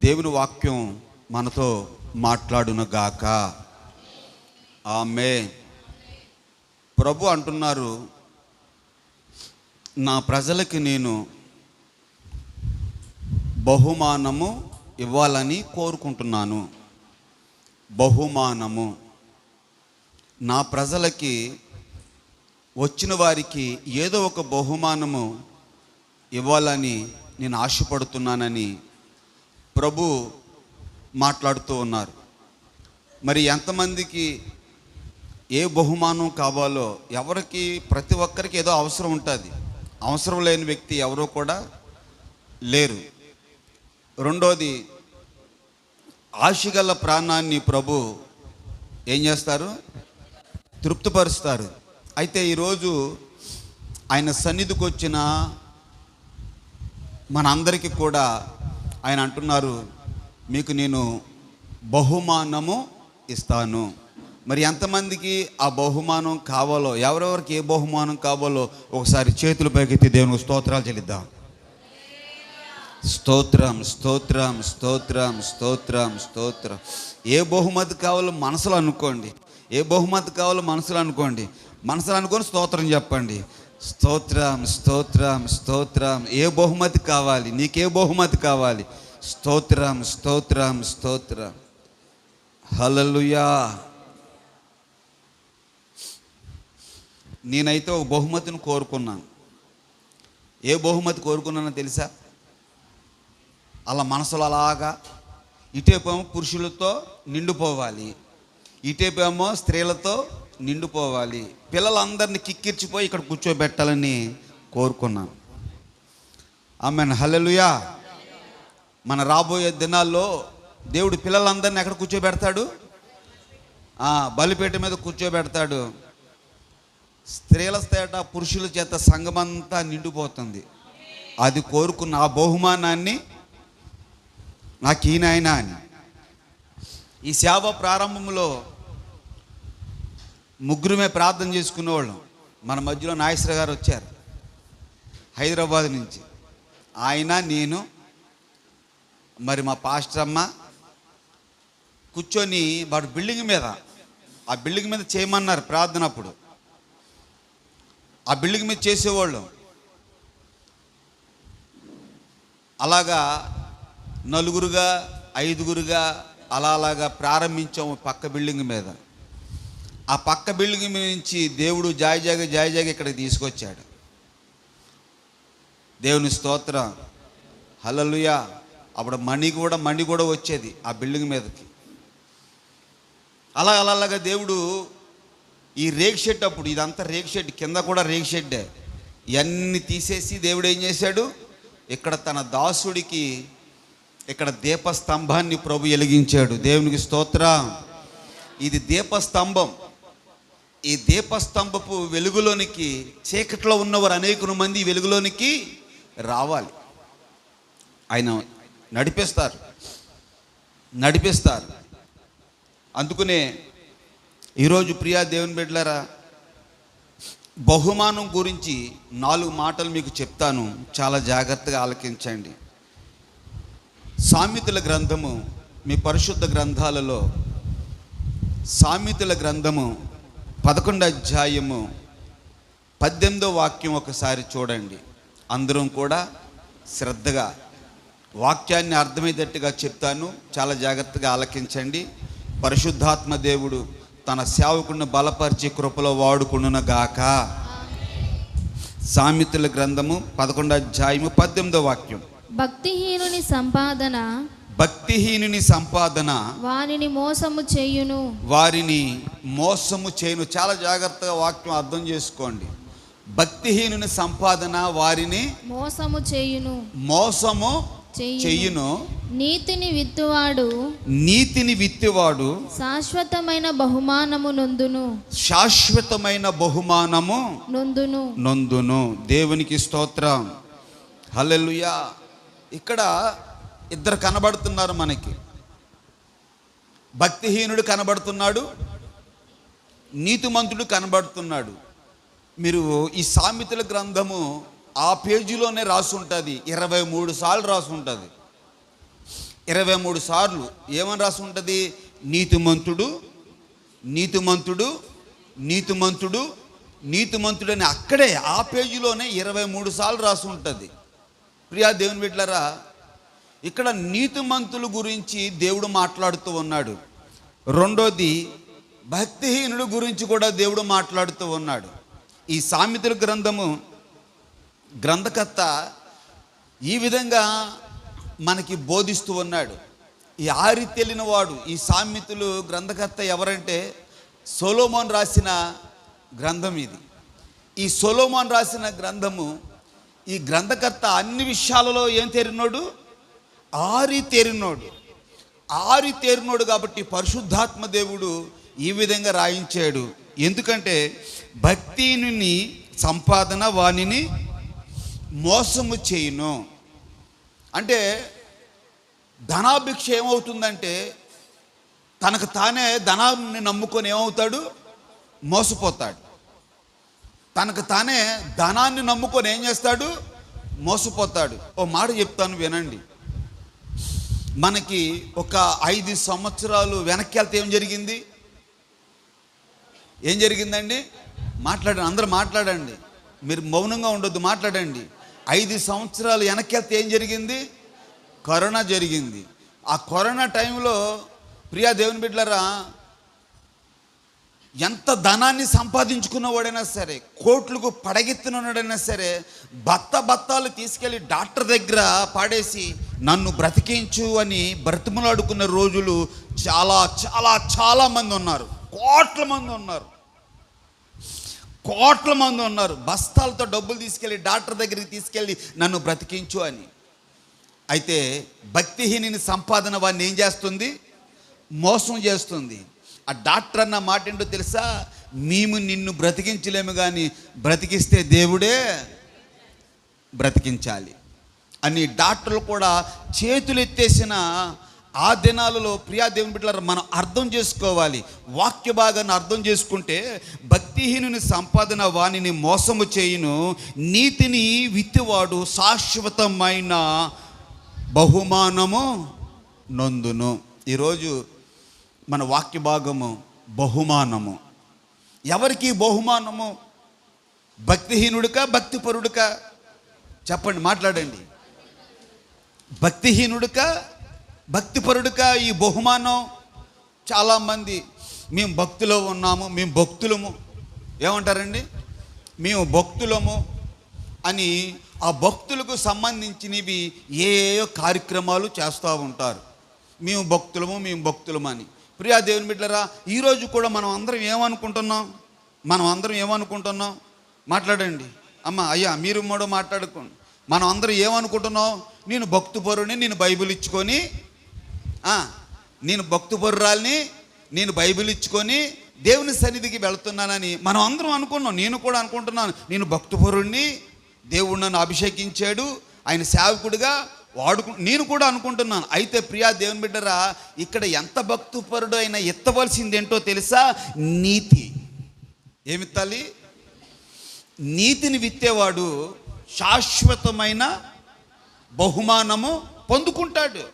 దేవుని వాక్యం మనతో మాట్లాడునుగాక. ఆమేన్. ప్రభు అంటున్నారు, నా ప్రజలకి నేను బహుమానము ఇవ్వాలని కోరుకుంటున్నాను. బహుమానము, నా ప్రజలకి వచ్చిన వారికి ఏదో ఒక బహుమానము ఇవ్వాలని నేను ఆశపడుతున్నానని ప్రభు మాట్లాడుతూ ఉన్నారు. మరి ఎంతమందికి ఏ బహుమానం కావాలో ఎవరికి, ప్రతి ఒక్కరికి ఏదో అవసరం ఉంటుంది. అవసరం లేని వ్యక్తి ఎవరో కూడా లేరు. రెండోది, ఆశగల ప్రాణాన్ని ప్రభు ఏం చేస్తారు? తృప్తిపరుస్తారు. అయితే ఈరోజు ఆయన సన్నిధికి వచ్చిన మనందరికీ కూడా ఆయన అంటున్నారు, మీకు నేను బహుమానము ఇస్తాను. మరి ఎంతమందికి ఆ బహుమానం కావాలో, ఎవరెవరికి ఏ బహుమానం కావాలో ఒకసారి చేతులు పైకెత్తి దేవునికి స్తోత్రాలు చెల్లిద్దాం. స్తోత్రం, స్తోత్రం, స్తోత్రం, స్తోత్రం, స్తోత్రం. ఏ బహుమతి కావాలో మనసులో అనుకోండి. ఏ బహుమతి కావాలో మనసులో అనుకోండి. మనసులో అనుకొని స్తోత్రం చెప్పండి. స్తోత్రం, స్తోత్రం, స్తోత్రం. ఏ బహుమతి కావాలి? నీకే బహుమతి కావాలి? స్తోత్రం, స్తోత్రం, స్తోత్రం. హల్లెలూయా. నేనైతే ఒక బహుమతిని కోరుకున్నాను. ఏ బహుమతి కోరుకున్నానో తెలుసా? అలా మనసులో అలాగా ఇటేపేమో పురుషులతో నిండిపోవాలి, ఇటేపేమో స్త్రీలతో నిండిపోవాలి. పిల్లలందరినీ కిక్కిర్చిపోయి ఇక్కడ కూర్చోబెట్టాలని కోరుకున్నాను. ఆమేన్. హల్లెలూయా. మన రాబోయే దినాల్లో దేవుడు పిల్లలందరినీ ఎక్కడ కూర్చోబెడతాడు? బలిపీఠ మీద కూర్చోబెడతాడు. స్త్రీల చేత, పురుషుల చేత సంఘమంతా నిండిపోతుంది. అది కోరుకున్న ఆ బహుమానాన్ని నాకు ఈయన అని. ఈ సేవ ప్రారంభంలో ముగ్గురమే ప్రార్థన చేసుకునేవాళ్ళం. మన మధ్యలో నాగేశ్వర గారు వచ్చారు హైదరాబాద్ నుంచి. ఆయన, నేను, మరి మా పాస్టర్ అమ్మ కూర్చొని వాడు బిల్డింగ్ మీద, ఆ బిల్డింగ్ మీద చేయమన్నారు ప్రార్థన. అప్పుడు ఆ బిల్డింగ్ మీద చేసేవాళ్ళం. అలాగా నలుగురుగా, ఐదుగురుగా అలాగా ప్రారంభించాము పక్క బిల్డింగ్ మీద. ఆ పక్క బిల్డింగ్ మీద నుంచి దేవుడు జాయిజాగా ఇక్కడికి తీసుకొచ్చాడు. దేవుని స్తోత్రం. హల్లెలూయా. అప్పుడు మణి కూడా వచ్చేది ఆ బిల్డింగ్ మీదకి. అలాగా దేవుడు ఈ రేక్ షెడ్, అప్పుడు ఇదంతా రేక్ షెడ్, కింద కూడా రేక్ షెడ్డే, ఇవన్నీ తీసేసి దేవుడు ఏం చేశాడు? ఇక్కడ తన దాసుడికి ఇక్కడ దీపస్తంభాన్ని ప్రభు వెలిగించాడు. దేవునికి స్తోత్రం. ఇది దీపస్తంభం. ఈ దీపస్తంభపు వెలుగులోనికి, చీకట్లో ఉన్నవారు అనేక మంది వెలుగులోనికి రావాలి. ఆయన నడిపిస్తారు. అందుకనే ఈరోజు ప్రియా దేవుని బిడ్డలారా, బహుమానం గురించి 4 మాటలు మీకు చెప్తాను, చాలా జాగ్రత్తగా ఆలకించండి. సామెతల గ్రంథము, మీ పరిశుద్ధ గ్రంథాలలో సామెతల గ్రంథము 11వ అధ్యాయము 18వ వాక్యం ఒకసారి చూడండి. అందరం కూడా శ్రద్ధగా వాక్యాన్ని అర్థమయ్యేటట్టుగా చెప్తాను, చాలా జాగ్రత్తగా ఆలకించండి. పరిశుద్ధాత్మ దేవుడు తన సేవకుడిని బలపరిచి కృపలో వాడుకునుగాక. సామెతల గ్రంథము 11వ అధ్యాయము 18వ వాక్యం. భక్తిహీనుని సంపాదన వారిని మోసము చేయును. చాలా జాగ్రత్తగా వాక్యం అర్థం చేసుకోండి. భక్తిహీనుని సంపాదన వారిని మోసము చేయును. నీతిని విత్తువాడు శాశ్వతమైన బహుమానము నొందును. దేవునికి స్తోత్రం. హల్లెలూయా. ఇక్కడ ఇద్దరు కనబడుతున్నారు మనకి. భక్తిహీనుడు కనబడుతున్నాడు, నీతిమంతుడు కనబడుతున్నాడు. మీరు ఈ సామెతల గ్రంథము ఆ పేజీలోనే రాసి ఉంటుంది, 23 సార్లు రాసి ఉంటుంది. 23 సార్లు ఏమని రాసి ఉంటుంది? నీతిమంతుడు, నీతిమంతుడు, నీతిమంతుడు, నీతిమంతుడు అని అక్కడే ఆ పేజీలోనే 23 సార్లు రాసి ఉంటుంది. ప్రియా దేవుని బిడ్డలారా, ఇక్కడ నీతిమంతుల గురించి దేవుడు మాట్లాడుతూ ఉన్నాడు. రెండోది భక్తిహీనుడు గురించి కూడా దేవుడు మాట్లాడుతూ ఉన్నాడు. ఈ సామెతల గ్రంథము గ్రంథకర్త ఈ విధంగా మనకి బోధిస్తూ ఉన్నాడు. ఈ ఆరి తెలియని వాడు, ఈ సామెతలు గ్రంథకర్త ఎవరంటే సొలొమోను రాసిన గ్రంథం ఇది. ఈ సొలొమోను రాసిన గ్రంథము, ఈ గ్రంథకర్త అన్ని విషయాలలో ఏం తేరినోడు? ఆరి తేరినోడు కాబట్టి పరిశుద్ధాత్మ దేవుడు ఈ విధంగా రాయించాడు. ఎందుకంటే భక్తిని సంపాదన వానిని మోసము చేయును. అంటే ధనాభిక్ష ఏమవుతుందంటే తనకు తానే ధనాన్ని నమ్ముకొని ఏమవుతాడు? మోసపోతాడు. తనకు తానే ధనాన్ని నమ్ముకొని ఏం చేస్తాడు? మోసపోతాడు. ఓ మాట చెప్తాను వినండి. మనకి ఒక 5 సంవత్సరాలు వెనక్కి వెళ్తే ఏం జరిగిందండి? మాట్లాడండి, అందరూ మాట్లాడండి, మీరు మౌనంగా ఉండొద్దు, మాట్లాడండి. 5 సంవత్సరాలు వెనక్కి వెళ్తే ఏం జరిగింది? కరోనా జరిగింది. ఆ కరోనా టైంలో ప్రియా దేవుని బిడ్డలారా, ఎంత ధనాన్ని సంపాదించుకున్నవాడైనా సరే, కోట్లకు పడగెత్తినవాడైనా సరే, బత్తాలు తీసుకెళ్ళి డాక్టర్ దగ్గర పాడేసి నన్ను బ్రతికించు అని బ్రతిమలాడుకున్న రోజులు చాలా చాలా చాలా మంది ఉన్నారు. కోట్ల మంది ఉన్నారు. బస్తాలతో డబ్బులు తీసుకెళ్ళి డాక్టర్ దగ్గరికి తీసుకెళ్ళి నన్ను బ్రతికించు అని. అయితే భక్తిహీని సంపాదన వాడిని ఏం చేస్తుంది? మోసం చేస్తుంది. ఆ డాక్టర్ అన్న మాట ఏంటో తెలుసా? మేము నిన్ను బ్రతికించలేము, కానీ బ్రతికిస్తే దేవుడే బ్రతికించాలి అని డాక్టర్లు కూడా చేతులు ఎత్తేసిన ఆ దినాలలో ప్రియా దేవుని బిడ్డలారా, మనం అర్థం చేసుకోవాలి. వాక్య భాగాన్ని అర్థం చేసుకుంటే భక్తిహీనుని సంపాదన వానిని మోసము చేయును, నీతిని విత్తివాడు శాశ్వతమైన బహుమానము నొందును. ఈరోజు మన వాక్య భాగము బహుమానము. ఎవరికి బహుమానము? భక్తిహీనుడికా భక్తిపరుడికా? చెప్పండి, మాట్లాడండి. భక్తిహీనుడికా భక్తిపరుడికా ఈ బహుమానం? చాలామంది మేము భక్తిలో ఉన్నాము, మేము భక్తులము, ఏమంటారండి? మేము భక్తులము అని ఆ భక్తులకు సంబంధించినవి ఏ కార్యక్రమాలు చేస్తూ ఉంటారు. మేము భక్తులము అని. ప్రియా దేవుని బిడ్డలారా, ఈరోజు కూడా మనం అందరం ఏమనుకుంటున్నాం? మాట్లాడండి అమ్మ, అయ్యా మీరు మూడో మాట్లాడుకోండి. మనం అందరం ఏమనుకుంటున్నాం? నేను భక్తిపరుని, నేను బైబిల్ ఇచ్చుకొని, నేను భక్తిపరురాల్ని, నేను బైబిల్ ఇచ్చుకొని దేవుని సన్నిధికి వెళుతున్నానని మనం అందరం అనుకున్నాం. నేను కూడా అనుకుంటున్నాను, నేను భక్తిపరుణ్ణి, దేవుడు నన్ను అభిషేకించాడు, ఆయన సేవకుడిగా నేను కూడా అనుకుంటున్నాను. అయితే ప్రియా దేవుని బిడ్డరా, ఇక్కడ ఎంత భక్తిపరుడు అయినా ఎత్తవలసింది ఏంటో తెలుసా? నీతి. ఏమిత్తాలి? నీతిని విత్తేవాడు శాశ్వతమైన బహుమానము పొందుకుంటాడు.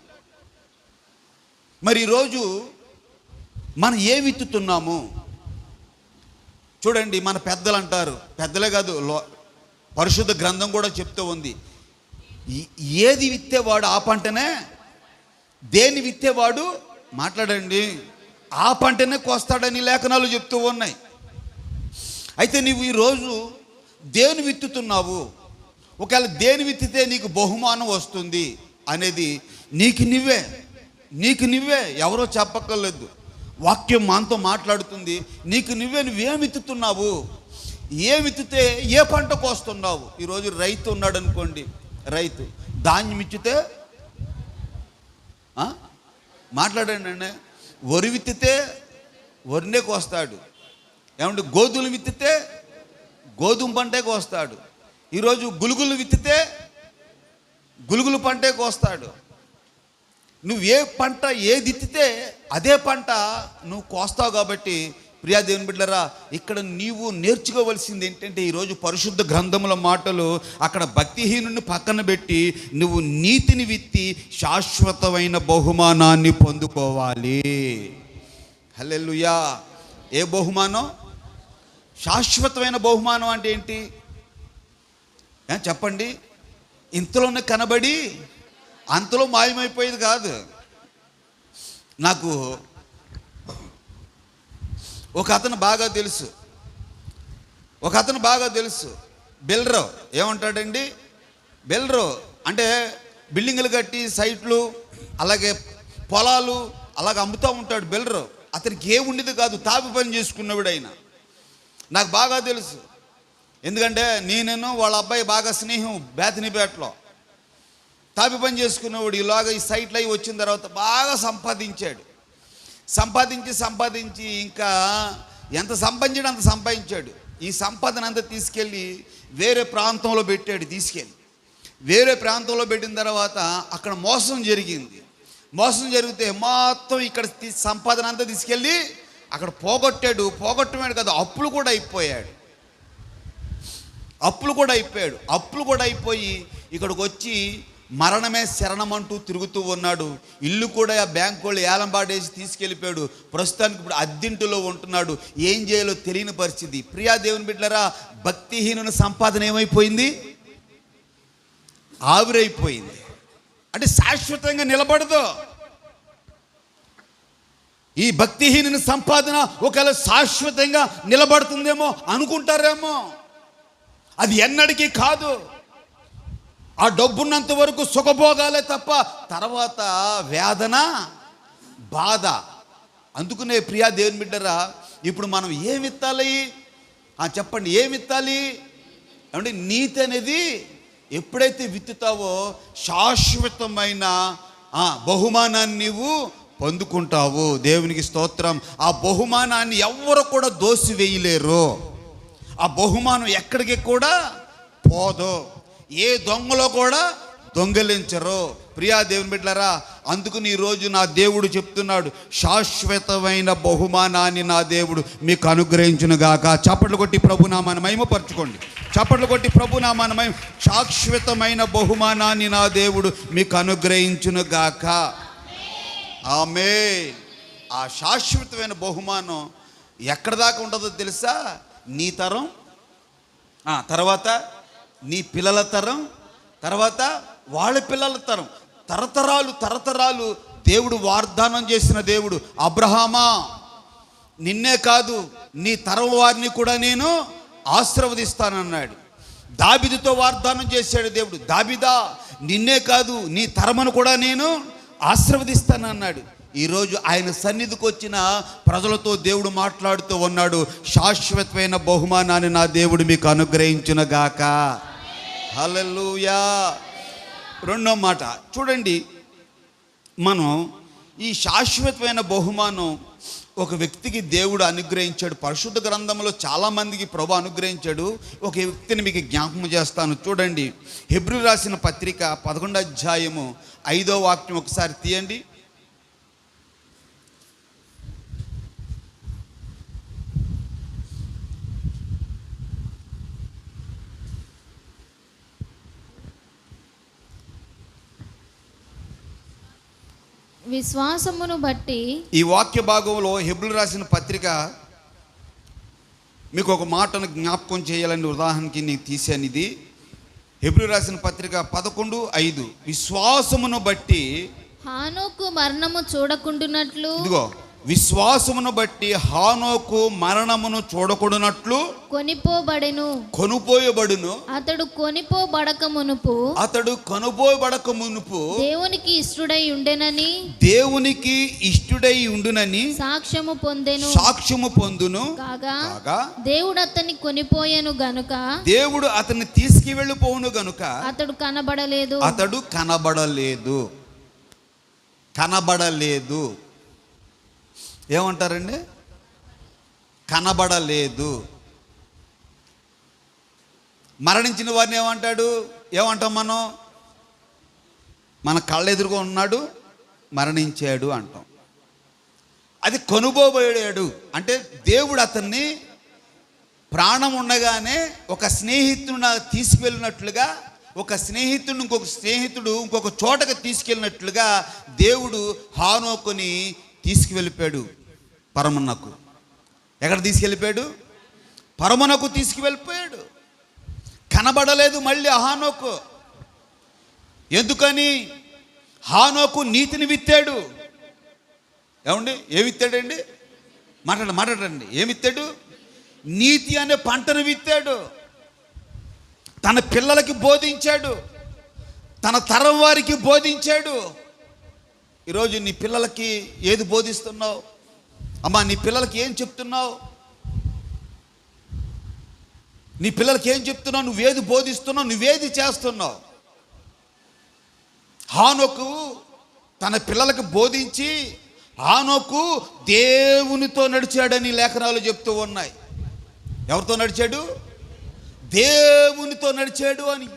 మరి ఈరోజు మనం ఏ విత్తుతున్నాము? చూడండి, మన పెద్దలు అంటారు, పెద్దలే కాదు, పరిశుద్ధ గ్రంథం కూడా చెప్తూ ఉంది, ఏది విత్తేవాడు ఆ పంటనే, దేని విత్తేవాడు, మాట్లాడండి, ఆ పంటనే కోస్తాడని లేఖనాలు చెప్తూ ఉన్నాయి. అయితే నువ్వు ఈరోజు దేని విత్తుతున్నావు? ఒకవేళ దేని విత్తితే నీకు బహుమానం వస్తుంది అనేది నీకు నువ్వే ఎవరో చెప్పక్కర్లేదు. వాక్యం మనతో మాట్లాడుతుంది. నువ్వేం విత్తుతున్నావు? ఏ విత్తితే ఏ పంట కోస్తున్నావు? ఈరోజు రైతు ఉన్నాడు అనుకోండి, రైతు ధాన్యం ఇచ్చితే మాట్లాడండి, వరి విత్తితే వరినే కోస్తాడు. ఏమంటే గోధుమలు విత్తితే గోధుమ పంటే కోస్తాడు. ఈరోజు గులుగులు విత్తితే గులుగులు పంటే కోస్తాడు. నువ్వు ఏ పంట ఏది విత్తితే అదే పంట నువ్వు కోస్తావు. కాబట్టి ప్రియా దేవుని బిడ్డలారా, ఇక్కడ నీవు నేర్చుకోవలసింది ఏంటంటే, ఈరోజు పరిశుద్ధ గ్రంథముల మాటలు అక్కడ భక్తిహీనుని పక్కన పెట్టి నువ్వు నీతిని విత్తి శాశ్వతమైన బహుమానాన్ని పొందుకోవాలి. హల్లెలూయా. ఏ బహుమానం? శాశ్వతమైన బహుమానం అంటే ఏంటి చెప్పండి. ఇంతలోనే కనబడి అంతలో మాయమైపోయేది కాదు. నాకు ఒక అతను బాగా తెలుసు, బెల్రో. ఏమంటాడండి? బెల్రో అంటే బిల్డింగులు కట్టి సైట్లు అలాగే పొలాలు అలాగే అమ్ముతూ ఉంటాడు బెల్రో. అతనికి ఏముండేది కాదు, తాపి పని చేసుకున్నవాడు ఆయన. నాకు బాగా తెలుసు, ఎందుకంటే నేను వాళ్ళ అబ్బాయి బాగా స్నేహం. బేతనీపేటలో తాపి పని చేసుకున్నవాడు. ఇలాగ ఈ సైట్లు అవి వచ్చిన తర్వాత బాగా సంపాదించి ఇంకా ఎంత సంపాదించాడు అంత సంపాదించాడు. ఈ సంపాదన అంతా తీసుకెళ్ళి వేరే ప్రాంతంలో పెట్టాడు. వేరే ప్రాంతంలో పెట్టిన తర్వాత అక్కడ మోసం జరిగితే మొత్తం ఇక్కడ సంపాదన అంతా తీసుకెళ్ళి అక్కడ పోగొట్టమే కదా, అప్పులు కూడా అయిపోయాడు. అప్పులు కూడా అయిపోయి ఇక్కడికి వచ్చి మరణమే శరణమంటూ తిరుగుతూ ఉన్నాడు. ఇల్లు కూడా ఆ బ్యాంకు వాళ్ళు ఏలంబాటేసి తీసుకెళ్ళిపోయాడు. ప్రస్తుతానికి ఇప్పుడు అద్దెంటిలో ఉంటున్నాడు. ఏం చేయాలో తెలియని పరిస్థితి. ప్రియా దేవుని బిడ్డలారా, భక్తిహీనుని సంపాదన ఏమైపోయింది? ఆవిరైపోయింది. అంటే శాశ్వతంగా నిలబడదు. ఈ భక్తిహీనుని సంపాదన ఒకవేళ శాశ్వతంగా నిలబడుతుందేమో అనుకుంటారేమో, అది ఎన్నటికీ కాదు. ఆ డబ్బున్నంత వరకు సుఖభోగాలే తప్ప తర్వాత వేదన, బాధ. అందుకునే ప్రియా దేవుని బిడ్డరా, ఇప్పుడు మనం ఏమిత్తాలి చెప్పండి? ఏమిత్తాలి అంటే నీతి అనేది ఎప్పుడైతే విత్తుతావో శాశ్వతమైన బహుమానాన్ని నీవు పొందుకుంటావు. దేవునికి స్తోత్రం. ఆ బహుమానాన్ని ఎవ్వరు కూడా దోసివేయలేరు. ఆ బహుమానం ఎక్కడికి కూడా పోదు. ఏ దొంగలో కూడా దొంగలించరు. ప్రియా దేవుని బిడ్డలారా, అందుకని ఈరోజు నా దేవుడు చెప్తున్నాడు, శాశ్వతమైన బహుమానాన్ని నా దేవుడు మీకు అనుగ్రహించును గాక. చప్పట్లు కొట్టి ప్రభునామాన్ని మహిమపరచుకోండి. శాశ్వతమైన బహుమానాన్ని నా దేవుడు మీకు అనుగ్రహించును గాక. ఆమేన్. ఆ శాశ్వతమైన బహుమానం ఎక్కడ దాకా ఉంటుందో తెలుసా? నీ తరం, తర్వాత నీ పిల్లల తరం, తర్వాత వాళ్ళ పిల్లల తరం, తరతరాలు దేవుడు వాగ్దానం చేసిన దేవుడు. అబ్రహామా, నిన్నే కాదు నీ తరం వారిని కూడా నేను ఆశీర్వదిస్తానన్నాడు. దావీదుతో వాగ్దానం చేశాడు దేవుడు. దావీదా, నిన్నే కాదు నీ తరమును కూడా నేను ఆశీర్వదిస్తానన్నాడు. ఈరోజు ఆయన సన్నిధికి వచ్చిన ప్రజలతో దేవుడు మాట్లాడుతూ ఉన్నాడు, శాశ్వతమైన బహుమానాన్ని నా దేవుడు మీకు అనుగ్రహించునుగాక. హల్లెలూయా. రెండో మాట చూడండి, మనం ఈ శాశ్వతమైన బహుమానం ఒక వ్యక్తికి దేవుడు అనుగ్రహించాడు. పరిశుద్ధ గ్రంథంలో చాలామందికి ప్రభు అనుగ్రహించాడు. ఒక వ్యక్తిని మీకు జ్ఞాపకం చేస్తాను. చూడండి, హెబ్రీ రాసిన పత్రిక 11వ అధ్యాయము 5వ వాక్యం ఒకసారి తీయండి. విశ్వాసమును బట్టి, ఈ వాక్య భాగంలో హెబ్రీ రాసిన పత్రిక మీకు ఒక మాటను జ్ఞాపకం చేయాలని ఉదాహరణకి నేను తీశాను. ఇది హెబ్రీ రాసిన పత్రిక 11:5. విశ్వాసమును బట్టి హానోకు మరణము చూడకుండునట్లు, ఇదిగో విశ్వాసమును బట్టి హానోకు మరణమును చూడకుండునట్లు కొనుపోయబడును. అతడు కొనిపోబడక మునుపు దేవునికి ఇష్టుడై ఉండునని సాక్ష్యము పొందును. కాగా దేవుడు అతన్ని కొనిపోయెను గనుక, దేవుడు అతన్ని తీసుకువెళ్ళిపోవును గనుక అతడు కనబడలేదు. ఏమంటారండి? కనబడలేదు. మరణించిన వారిని ఏమంటాం మనం? మన కళ్ళ ఎదురుగా ఉన్నాడు, మరణించాడు అంటాం. అది కొనుగోబోయాడు అంటే దేవుడు అతన్ని ప్రాణం ఉండగానే ఒక స్నేహితుడు తీసుకువెళ్ళినట్లుగా, ఒక స్నేహితుడు ఇంకొక చోటకి తీసుకెళ్ళినట్లుగా దేవుడు హానోకుని తీసుకువెళ్ళిపోయాడు పరమునకు. ఎక్కడ తీసుకెళ్ళిపోయాడు? పరమునకు తీసుకువెళ్ళిపోయాడు. కనబడలేదు మళ్ళీ హానోకు. ఎందుకని? హానోకు నీతిని విత్తాడు. ఏమండి, ఏమి విత్తాడండి? మాట్లాడండి. ఏమి విత్తాడు? నీతి అనే పంటను విత్తాడు. తన పిల్లలకి బోధించాడు, తన తరం వారికి బోధించాడు. ఈరోజు నీ పిల్లలకి ఏది బోధిస్తున్నావు? అమ్మా, నీ పిల్లలకి ఏం చెప్తున్నావు? నీ పిల్లలకి ఏం చెప్తున్నావు? నువ్వేది బోధిస్తున్నావు? నువ్వేది చేస్తున్నావు? హానోకు తన పిల్లలకు బోధించి హానోకు దేవునితో నడిచాడని లేఖనాలు చెప్తూ ఉన్నాయి. ఎవరితో నడిచాడు? దేవునితో నడిచాడు అని,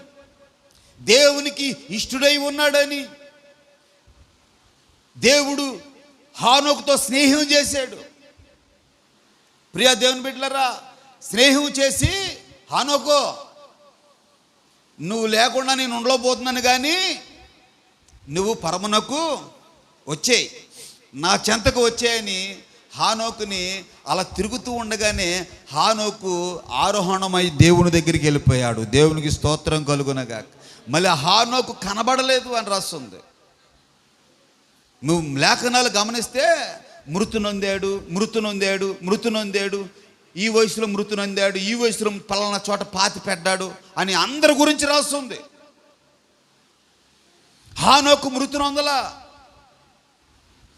దేవునికి ఇష్టుడై ఉన్నాడని. దేవుడు హానోకుతో స్నేహం చేశాడు. ప్రియా దేవుని బిడ్డలారా, స్నేహం చేసి హానోకు, నువ్వు లేకుండా నేను ఉండలేకపోతున్నాను, కానీ నువ్వు పరమునకు వచ్చేయి, నా చెంతకు వచ్చాయని హానోకుని అలా తిరుగుతూ ఉండగానే హానోకు ఆరోహణమై దేవుని దగ్గరికి వెళ్ళిపోయాడు. దేవునికి స్తోత్రం కలుగునగా. మళ్ళీ హానోకు కనబడలేదు అని రాస్తుంది. నువ్వు లేఖనాలు గమనిస్తే మృతి నొందాడు, ఈ వయసులో మృతి నొందాడు, ఈ వయసులో పలానా చోట పాతి పెట్టాడు అని అందరి గురించి రాస్తుంది. హానోకు మృతి నొందలా,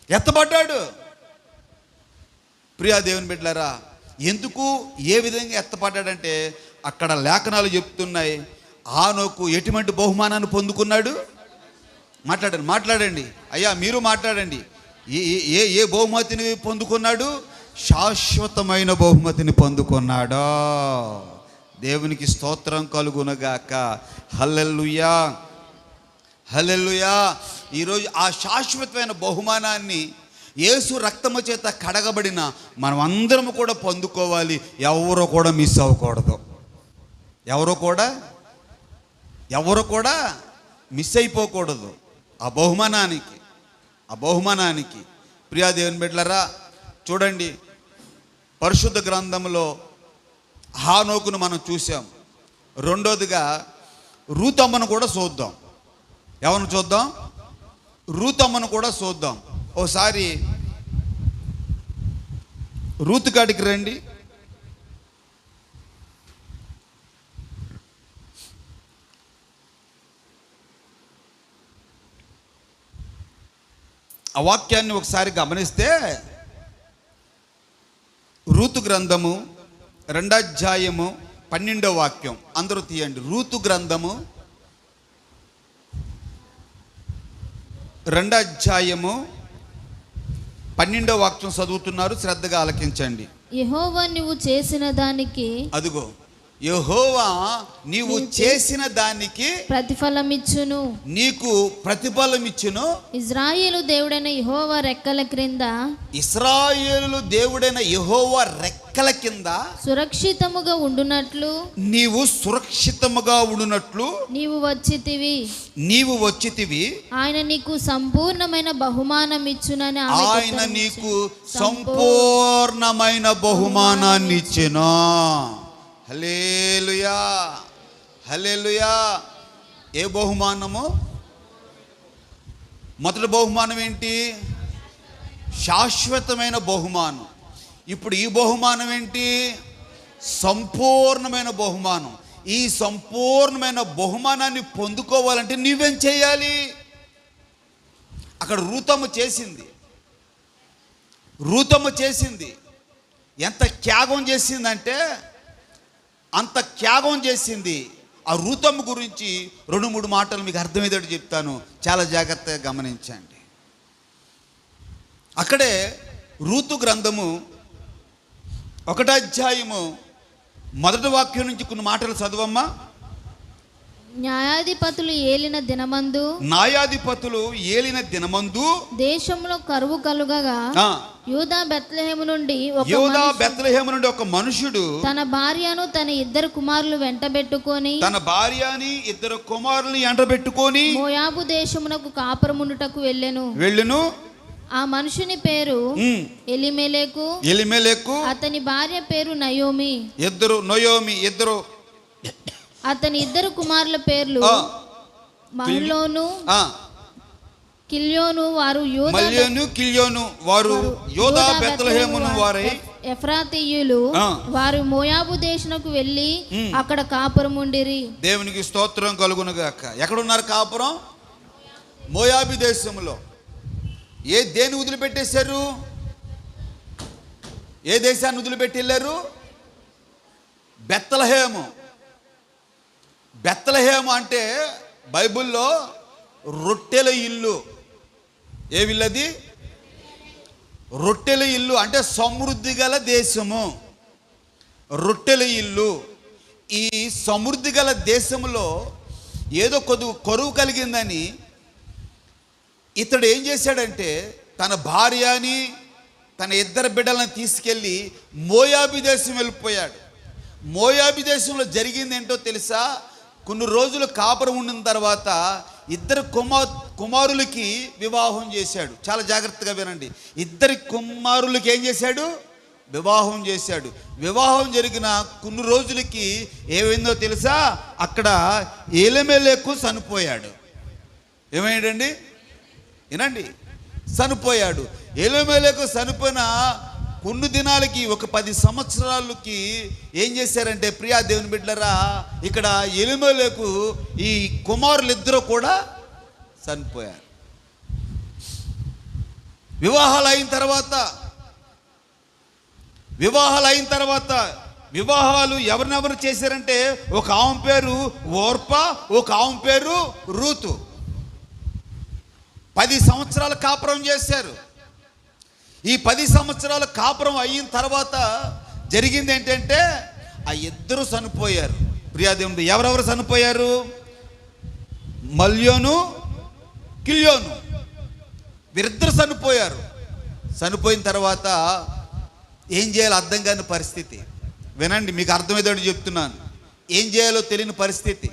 ఎత్తబడ్డాడు. ప్రియా దేవుని బిడ్డలారా, ఎందుకు ఏ విధంగా ఎత్తపడ్డాడంటే అక్కడ లేఖనాలు చెప్తున్నాయి. హానోకు ఎటువంటి బహుమానాన్ని పొందుకున్నాడు? మాట్లాడండి అయ్యా, మీరు మాట్లాడండి. ఏ బహుమతిని పొందుకున్నాడు? శాశ్వతమైన బహుమతిని పొందుకున్నాడు. దేవునికి స్తోత్రం కలుగునగాక. హల్లెలూయా, హల్లెలూయా. ఈరోజు ఆ శాశ్వతమైన బహుమానాన్ని యేసు రక్తము చేత కడగబడిన మనం అందరం కూడా పొందుకోవాలి. ఎవరు కూడా మిస్ అవ్వకూడదు. ఎవరు కూడా మిస్ అయిపోకూడదు ఆ బహుమానానికి. ప్రియా దేవుని బిడ్డలారా, చూడండి, పరిశుద్ధ గ్రంథంలో హానోకును మనం చూసాం. రెండోదిగా రూతమ్మను కూడా చూద్దాం. ఎవరిని చూద్దాం? రూతమ్మను కూడా చూద్దాం. ఓసారి రూతు కాడికి రండి. ఆ వాక్యాన్ని ఒకసారి గమనిస్తే, రూతు గ్రంథము 2వ అధ్యాయము 12వ వాక్యం. అందరూ తీయండి. రూతు గ్రంథము 2వ అధ్యాయము 12వ వాక్యం చదువుతున్నారు, శ్రద్ధగా ఆలకించండి. యెహోవా నీవు చేసిన దానికి, అదుగో యెహోవా నీవు చేసిన దానికి ప్రతిఫలమిచ్చును, నీకు ప్రతిఫలమిచ్చును. ఇశ్రాయేలు దేవుడైన యెహోవా రెక్కల క్రింద, ఇశ్రాయేలు దేవుడైన యెహోవా రెక్కల కింద సురక్షితముగా ఉండునట్లు, నీవు సురక్షితముగా ఉండునట్లు నీవు వచ్చితివి. ఆయన నీకు సంపూర్ణమైన బహుమానం ఇచ్చునని ఆయన నీకు సంపూర్ణమైన బహుమానాన్ని ఇచ్చెను. హల్లెలూయా, హల్లెలూయా. ఏ బహుమానము? మొదటి బహుమానం ఏంటి? శాశ్వతమైన బహుమానం. ఇప్పుడు ఈ బహుమానం ఏంటి? సంపూర్ణమైన బహుమానం. ఈ సంపూర్ణమైన బహుమానాన్ని పొందుకోవాలంటే నువ్వేం చేయాలి? అక్కడ రూతమ్మ చేసింది ఎంత త్యాగం చేసిందంటే అంత త్యాగం చేసింది. ఆ రూతమ్మ గురించి 2-3 మాటలు మీకు అర్థమయ్యేటట్టు చెప్తాను, చాలా జాగ్రత్తగా గమనించండి. అక్కడే రూతు గ్రంథము 1వ అధ్యాయము 1వ వాక్యం నుంచి కొన్ని మాటలు చదువమ్మా. న్యాయాధిపతులు ఏలిన దినమందు దేశంలో కరువు కలుగగా యూదా బెత్లెహేము నుండి ఒక యూదా మనుష్యుడు బెత్లెహేము నుండి ఒక మనుషుడు తన భార్యను తన ఇద్దరు కుమారులు వెంటబెట్టుకొని తన భార్యని ఇద్దరు కుమారుల్ని ఎండబెట్టుకొని మోయాబు దేశమునకు కాపురముండుటకు వెళ్ళెను. ఆ మనుషుని పేరు ఎలిమెలెకు, ఎలిమెలెకు, అతని భార్య పేరు నయోమి. ఇద్దరు అతని ఇద్దరు కుమారుల పేర్లు మహ్లోను కిల్యోను. వారు యూదా బెత్లెహేమును వారై ఎఫ్రాతీయులు. వారు మోయాబు దేశమునకు వెళ్ళి అక్కడ కాపురముండిరి. దేవునికి స్తోత్రం కలుగును గాక. ఎక్కడున్నారు కాపురం? మోయాబు దేశంలో. దేన్ని వదిలిపెట్టేశారు? ఏ దేశాన్ని వదిలిపెట్టి వెళ్ళారు? బెత్లెహేము అంటే బైబిల్లో రొట్టెల ఇల్లు. ఏ విల్లది? రొట్టెల ఇల్లు అంటే సమృద్ధి గల దేశము, రొట్టెల ఇల్లు. ఈ సమృద్ధి గల దేశంలో ఏదో కరువు కలిగిందని ఇతడు ఏం చేశాడంటే తన భార్యని తన ఇద్దరు బిడ్డలను తీసుకెళ్ళి మోయాబు దేశం వెళ్ళిపోయాడు. మోయాబు దేశంలో జరిగింది ఏంటో తెలుసా? కొన్ని రోజులు కాపురం ఉండిన తర్వాత ఇద్దరు కుమారులకి వివాహం చేశాడు. చాలా జాగ్రత్తగా వినండి. ఇద్దరి కుమారులకి ఏం చేశాడు? వివాహం చేశాడు. వివాహం జరిగిన కొన్ని రోజులకి ఏమైందో తెలుసా? అక్కడ ఎలిమెలెకు చనిపోయాడు. ఏమైందండి? వినండి, చనిపోయాడు. ఎలిమెలెకు చనిపోయిన కొన్ని దినాలకి, ఒక 10 సంవత్సరాలకి ఏం చేశారంటే, ప్రియా దేవుని బిడ్డలారా, ఇక్కడ ఎలిమెలెకు ఈ కుమారులు ఇద్దరు కూడా చనిపోయారు. వివాహాలు అయిన తర్వాత వివాహాలు ఎవరినెవరు చేశారంటే, ఒక ఆమె పేరు ఓర్పా, ఒక ఆమె పేరు రూతు. 10 సంవత్సరాలు కాపురం చేశారు. ఈ 10 సంవత్సరాల కాపురం అయిన తర్వాత జరిగింది ఏంటంటే, ఆ ఇద్దరు చనిపోయారు. ప్రియాదేవుడు, ఎవరెవరు చనిపోయారు? మల్యోను, కిల్యోను, వీరిద్దరు చనిపోయారు. చనిపోయిన తర్వాత ఏం చేయాలో అర్థం కాని పరిస్థితి. వినండి, మీకు అర్థమయ్యేటట్టు చెప్తున్నాను. ఏం చేయాలో తెలియని పరిస్థితి.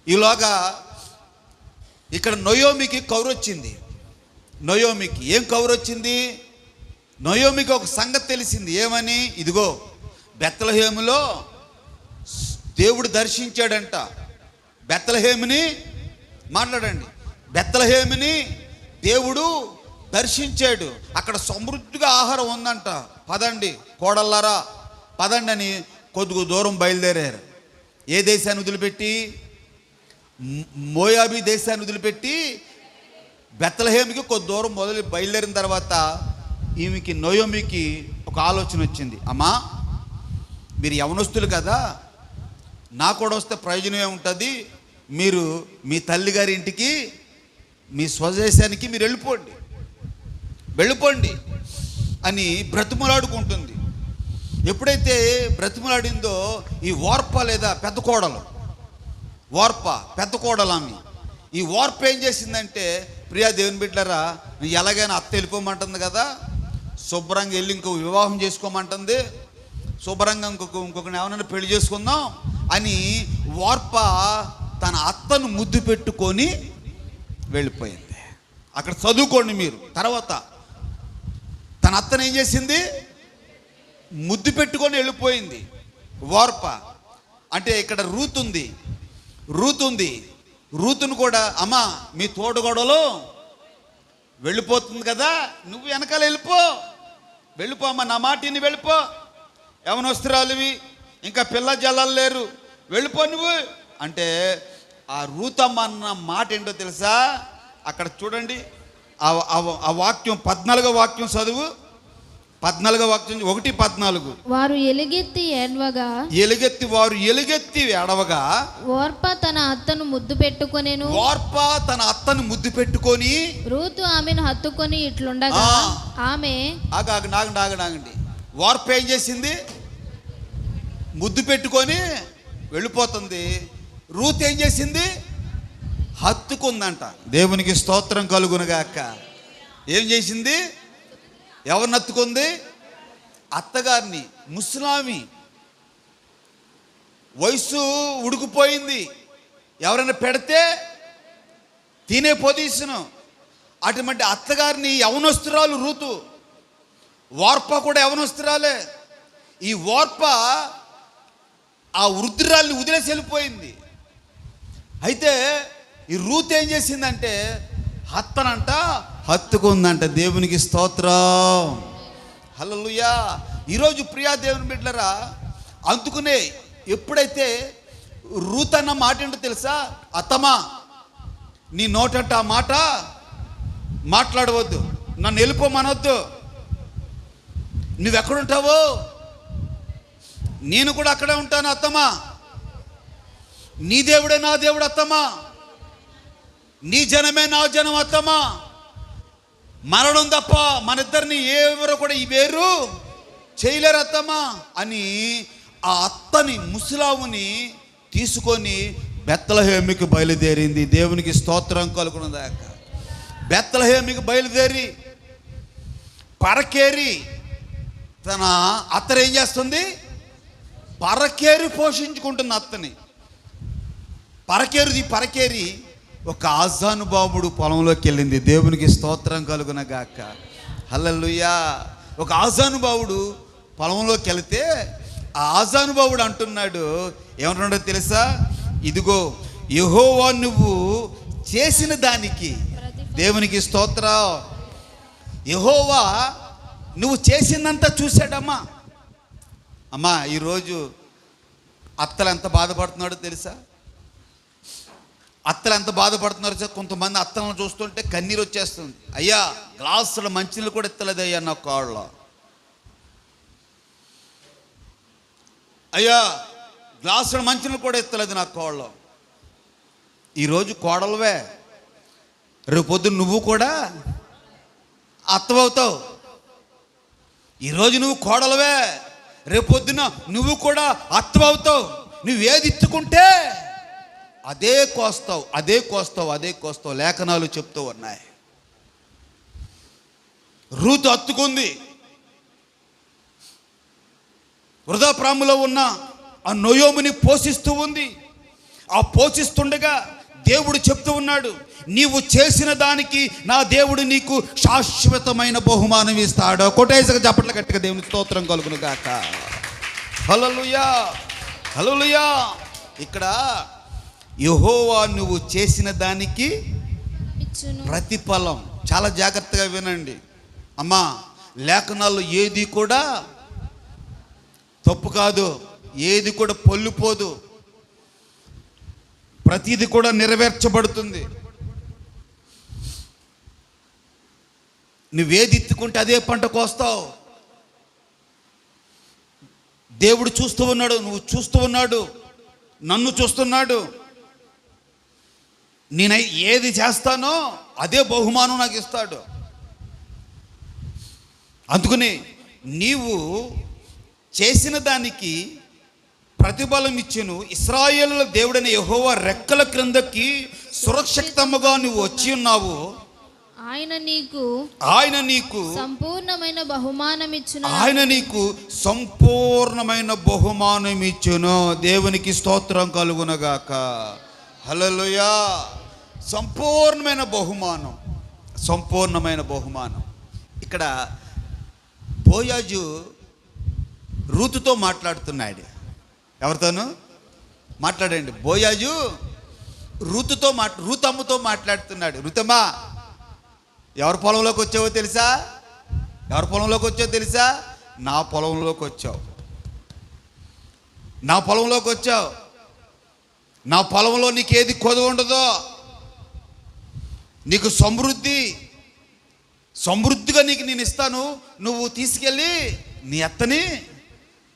ఈలోగా ఇక్కడ నయోమికి కౌరొచ్చింది. నయోమికి ఏం కౌరొచ్చింది? నయోమికి ఒక సంగతి తెలిసింది. ఏమని? ఇదిగో బెత్లెహేములో దేవుడు దర్శించాడంట. బెత్లెహేముని మాట్లాడండి. బెత్లెహేముని దేవుడు దర్శించాడు. అక్కడ సమృద్ధిగా ఆహారం ఉందంట. పదండి కోడల్లారా, పదండి అని కొద్దిగా దూరం బయలుదేరారు. ఏ దేశాన్ని వదిలిపెట్టి? మోయాబీ దేశాన్ని వదిలిపెట్టి బెత్లెహేముకి కొద్ది దూరం బయలుదేరిన తర్వాత ఈమెకి నయోమికి ఒక ఆలోచన వచ్చింది. అమ్మా, మీరు యవనస్తులు కదా, నా కూడా వస్తే ప్రయోజనం ఏముంటుంది? మీరు మీ తల్లిగారి ఇంటికి, మీ స్వదేశానికి మీరు వెళ్ళిపోండి అని బ్రతిమలాడుకుంటుంది. ఎప్పుడైతే బ్రతిమలాడిందో ఈ ఓర్ప లేదా పెద్ద కోడలు, పెద్ద కోడలామి, ఈ ఓర్ప ఏం చేసిందంటే, ప్రియా దేవుని బిడ్డలారా, ఎలాగైనా అత్త వెళ్ళిపోమంటుంది కదా, శుభ్రంగా వెళ్ళి ఇంకో వివాహం చేసుకోమంటుంది, శుభ్రంగా ఇంకొకరిని ఏమన్నా పెళ్లి చేసుకుందాం అని ఓర్ప తన అత్తను ముద్దు పెట్టుకొని వెళ్ళిపోయింది. అక్కడ చదువుకోండి మీరు. తర్వాత తన అత్తను ఏం చేసింది? ముద్దు పెట్టుకొని వెళ్ళిపోయింది ఓర్ప. అంటే ఇక్కడ రూతు ఉంది. రూతును కూడా, అమ్మా మీ తోడుగొడలో వెళ్ళిపోతుంది కదా, నువ్వు వెనకాల వెళ్ళిపో అమ్మా, నా మాటిని వెళ్ళిపో, యవనస్తురాలివి, ఇంకా పిల్ల జల్లాలు లేరు, వెళ్ళిపో నువ్వు అంటే, ఆ రూతమ్మ అన్న మాట ఏంటో తెలుసా? అక్కడ చూడండి, ఆ వాక్యం 14వ వాక్యం చదువు. 14వ వాక్యం 1:14. వారు ఎలుగెత్తి ఏడవగా ఓర్ప తన అత్తను ముద్దు పెట్టుకొని రూతు ఆమెను హత్తుకొని ఇట్లుండగా ఆమె నాగండి. ఓర్ప ఏం చేసింది? ముద్దు పెట్టుకొని వెళ్ళిపోతుంది. రూత్ ఏం చేసింది? హత్తుకుందంట. దేవునికి స్తోత్రం కలుగునుగాక. ఏం చేసింది? ఎవరిని హత్తుకుంది? అత్తగారిని. ముసలామి, వయసు ఉడికిపోయింది, ఎవరైనా పెడితే తినే పొజిషను. అటువంటి అత్తగారిని యవనస్తురాలు రూతు. వార్ప కూడా యవనస్తురాలే. ఈ వార్ప ఆ వృద్ధురాల్ని వదిలేసి వెళ్ళిపోయింది. అయితే ఈ రూత్ ఏం చేసిందంటే హత్తనంట హత్తుకుందంట. దేవునికి స్తోత్రం, హల్లెలూయా. ఈరోజు ప్రియా దేవుని బిడ్డలారా, అందుకునే ఎప్పుడైతే రూత్ అన్న మాట ఏంటో తెలుసా? అత్తమా, నీ నోటంట ఆ మాట మాట్లాడవద్దు, నన్ను వెళ్ళిపోమనొద్దు, నువ్వెక్కడుంటావో నేను కూడా అక్కడే ఉంటాను అత్తమా, నీ దేవుడే నా దేవుడు అత్తమా, నీ జనమే నా జనం అత్తమా, మరణం తప్ప మన ఇద్దరిని ఎవరో కూడా ఈ వేరు చేయలేరు అత్తమా అని ఆ అత్తని ముసలాముని తీసుకొని బెత్లెహేముకి బయలుదేరింది. దేవునికి స్తోత్రం కలుగునుగాక. బెత్లెహేముకి బయలుదేరి పరకేరి తన అత్తరు ఏం చేస్తుంది? పరకేరి పోషించుకుంటుంది అత్తని. పరకేరి ఒక ఆజానుబాబుడు పొలంలోకి వెళ్ళింది. దేవునికి స్తోత్రం కలుగునగాక, హల్లెలూయా. ఒక ఆజానుబాబుడు పొలంలోకి వెళితే ఆ ఆజానుబాబుడు అంటున్నాడు, ఏమంటున్నాడో తెలుసా? ఇదిగో యెహోవా నువ్వు చేసిన దానికి, దేవునికి స్తోత్రం, యెహోవా నువ్వు చేసిందంతా చూశాడమ్మా. అమ్మా, ఈరోజు అత్తలు ఎంత బాధపడుతున్నాడో తెలుసా? అత్తలు ఎంత బాధపడుతున్నారో. కొంతమంది అత్తలను చూస్తుంటే కన్నీరు వచ్చేస్తుంది. అయ్యా, గ్లాసుల మంచినీళ్ళు కూడా ఎత్తలేదు అయ్యా నా కోళ్ళ. అయ్యా, గ్లాసుల మంచినీళ్ళు కూడా ఎత్తలేదు నా కోళ్ళ. ఈరోజు కోడలవే, రేపు పొద్దున్న నువ్వు కూడా అత్తవవుతావు. ఈరోజు నువ్వు కోడలవే, రేపు పొద్దున నువ్వు కూడా అత్తవవుతావు. నువ్వేది ఇత్తుకుంటే అదే కోస్తావు, అదే కోస్తావు, అదే కోస్తావు. లేఖనాలు చెప్తూ ఉన్నాయి. రూతు అత్తుకుంది. వృధాప్రాములో ఉన్న ఆ నయోముని పోషిస్తూ ఉంది. ఆ పోషిస్తుండగా దేవుడు చెప్తూ ఉన్నాడు, నీవు చేసిన దానికి నా దేవుడు నీకు శాశ్వతమైన బహుమానం ఇస్తాడు. కొట్టేసక చప్పట్ల గట్టిగా దేవుని స్తోత్రం కలుగును గాక, హల్లెలూయా, హల్లెలూయా. ఇక్కడ యెహోవా నువ్వు చేసిన దానికి ప్రతిఫలం. చాలా జాగ్రత్తగా వినండి అమ్మా. లేఖనాల్లో ఏది కూడా తప్పు కాదు, ఏది కూడా పొల్లిపోదు, ప్రతిది కూడా నెరవేర్చబడుతుంది. నువ్వేది ఎత్తుకుంటే అదే పంట కోస్తావు. దేవుడు చూస్తూ ఉన్నాడు, నువ్వు చూస్తూ ఉన్నాడు, నన్ను చూస్తున్నాడు. నేను ఏది చేస్తానో అదే బహుమానం నాకు ఇస్తాడు. అందుకని నీవు చేసిన దానికి ప్రతిఫలం ఇచ్చెను. ఇశ్రాయేలుల దేవుడైన యెహోవా రెక్కల క్రిందకి సురక్షితముగా నువ్వు వచ్చి ఉన్నావు. ఆయన నీకు సంపూర్ణమైన బహుమానం ఇచ్చును. ఆయన నీకు సంపూర్ణమైన బహుమానం ఇచ్చును. దేవునికి స్తోత్రం కలుగునగాక, హల్లెలూయా. సంపూర్ణమైన బహుమానం, సంపూర్ణమైన బహుమానం. ఇక్కడ బోయాజు రూతుతో మాట్లాడుతున్నాడు. ఎవరితోనూ మాట్లాడండి. బోయాజు రూతుతో రూతమ్మతో మాట్లాడుతున్నాడు. రూతమ్మా, ఎవరి పొలంలోకి వచ్చావో తెలుసా? ఎవరి పొలంలోకి వచ్చావో తెలుసా? నా పొలంలోకి వచ్చావు, నా పొలంలోకి వచ్చావు. నా పొలంలో నీకేది కొదవ ఉండదో, నీకు సమృద్ధిగా నీకు నేను ఇస్తాను. నువ్వు తీసుకెళ్ళి నీ అత్తని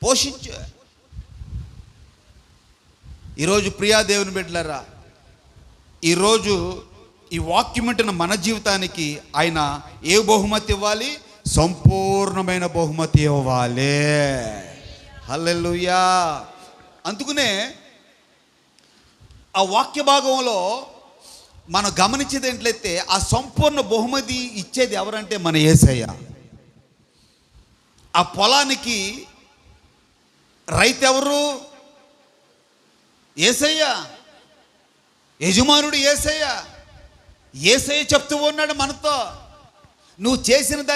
పోషించు. ఈరోజు ప్రియా దేవుని బిడ్డలారా, ఈరోజు ఈ వాక్యం వింటున్న మన జీవితానికి ఆయన ఏ బహుమతి ఇవ్వాలి? సంపూర్ణమైన బహుమతి ఇవ్వాలి. హల్లెలూయా. అందుకనే ఆ వాక్య భాగంలో మనం గమనించేది ఏంటంటే ఆ సంపూర్ణ బహుమతి ఇచ్చేది ఎవరంటే మన యేసయ్య. ఆ పొలానికి రైతు ఎవరు? యేసయ్య. యజమానుడు యేసయ్య. యేసయ్య చెప్తూ ఉన్నాడు మనతో, నువ్వు చేసినంత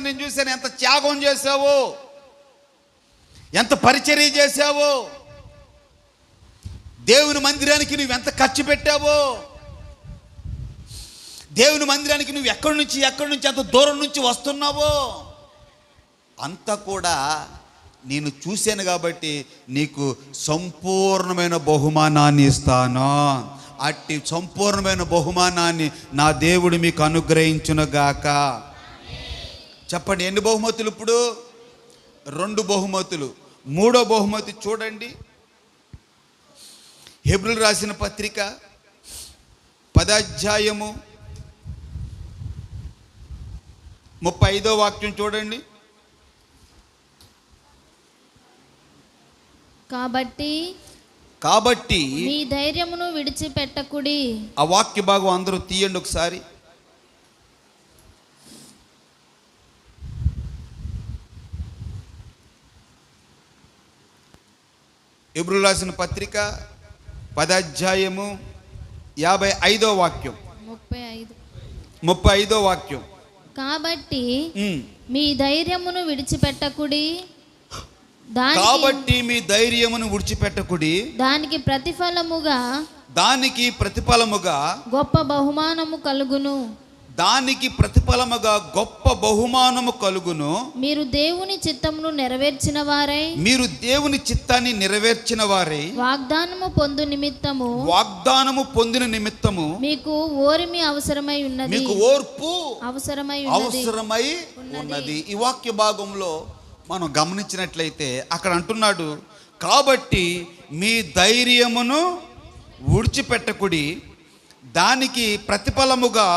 నేను చూశాను. ఎంత త్యాగం చేసావో, ఎంత పరిచర్య చేసావో, దేవుని మందిరానికి నువ్వు ఎంత ఖర్చు పెట్టావో, దేవుని మందిరానికి నువ్వు ఎక్కడి నుంచి ఎంత దూరం నుంచి వస్తున్నావో అంతా కూడా నేను చూశాను. కాబట్టి నీకు సంపూర్ణమైన బహుమానాన్ని ఇస్తాను. అట్టి సంపూర్ణమైన బహుమానాన్ని నా దేవుడు మీకు అనుగ్రహించునుగాక. చెప్పండి, ఎన్ని బహుమతులు? ఇప్పుడు 2 బహుమతులు. 3వ బహుమతి చూడండి. హెబ్రీయులకు రాసిన పత్రిక 10వ అధ్యాయము 35వ వాక్యం చూడండి. కాబట్టి మీ ధైర్యమును విడిచిపెట్టకుడి. ఆ వాక్య భాగం అందరూ తీయండి ఒకసారి. హెబ్రీయులకు రాసిన పత్రిక 10వ అధ్యాయము 55వ వాక్యం. 35వ వాక్యం. కాబట్టి మీ ధైర్యమును విడిచిపెట్టకుడి. కాబట్టి మీ ధైర్యమును విడిచిపెట్టకుడి. దానికి ప్రతిఫలముగా గొప్ప బహుమానము కలుగును. దానికి ప్రతిఫలముగా గొప్ప బహుమానము కలుగును. మీరు దేవుని చిత్తమును నెరవేర్చిన వారై వాగ్దానము పొందు నిమిత్తము మీకు ఓర్పు అవసరమై ఉన్నది. ఈ వాక్య భాగంలో మనం గమనించినట్లయితే అక్కడ అంటున్నాడు, కాబట్టి మీ ధైర్యమును విడిచిపెట్టకుడి. దానికి ప్రతిఫలముగా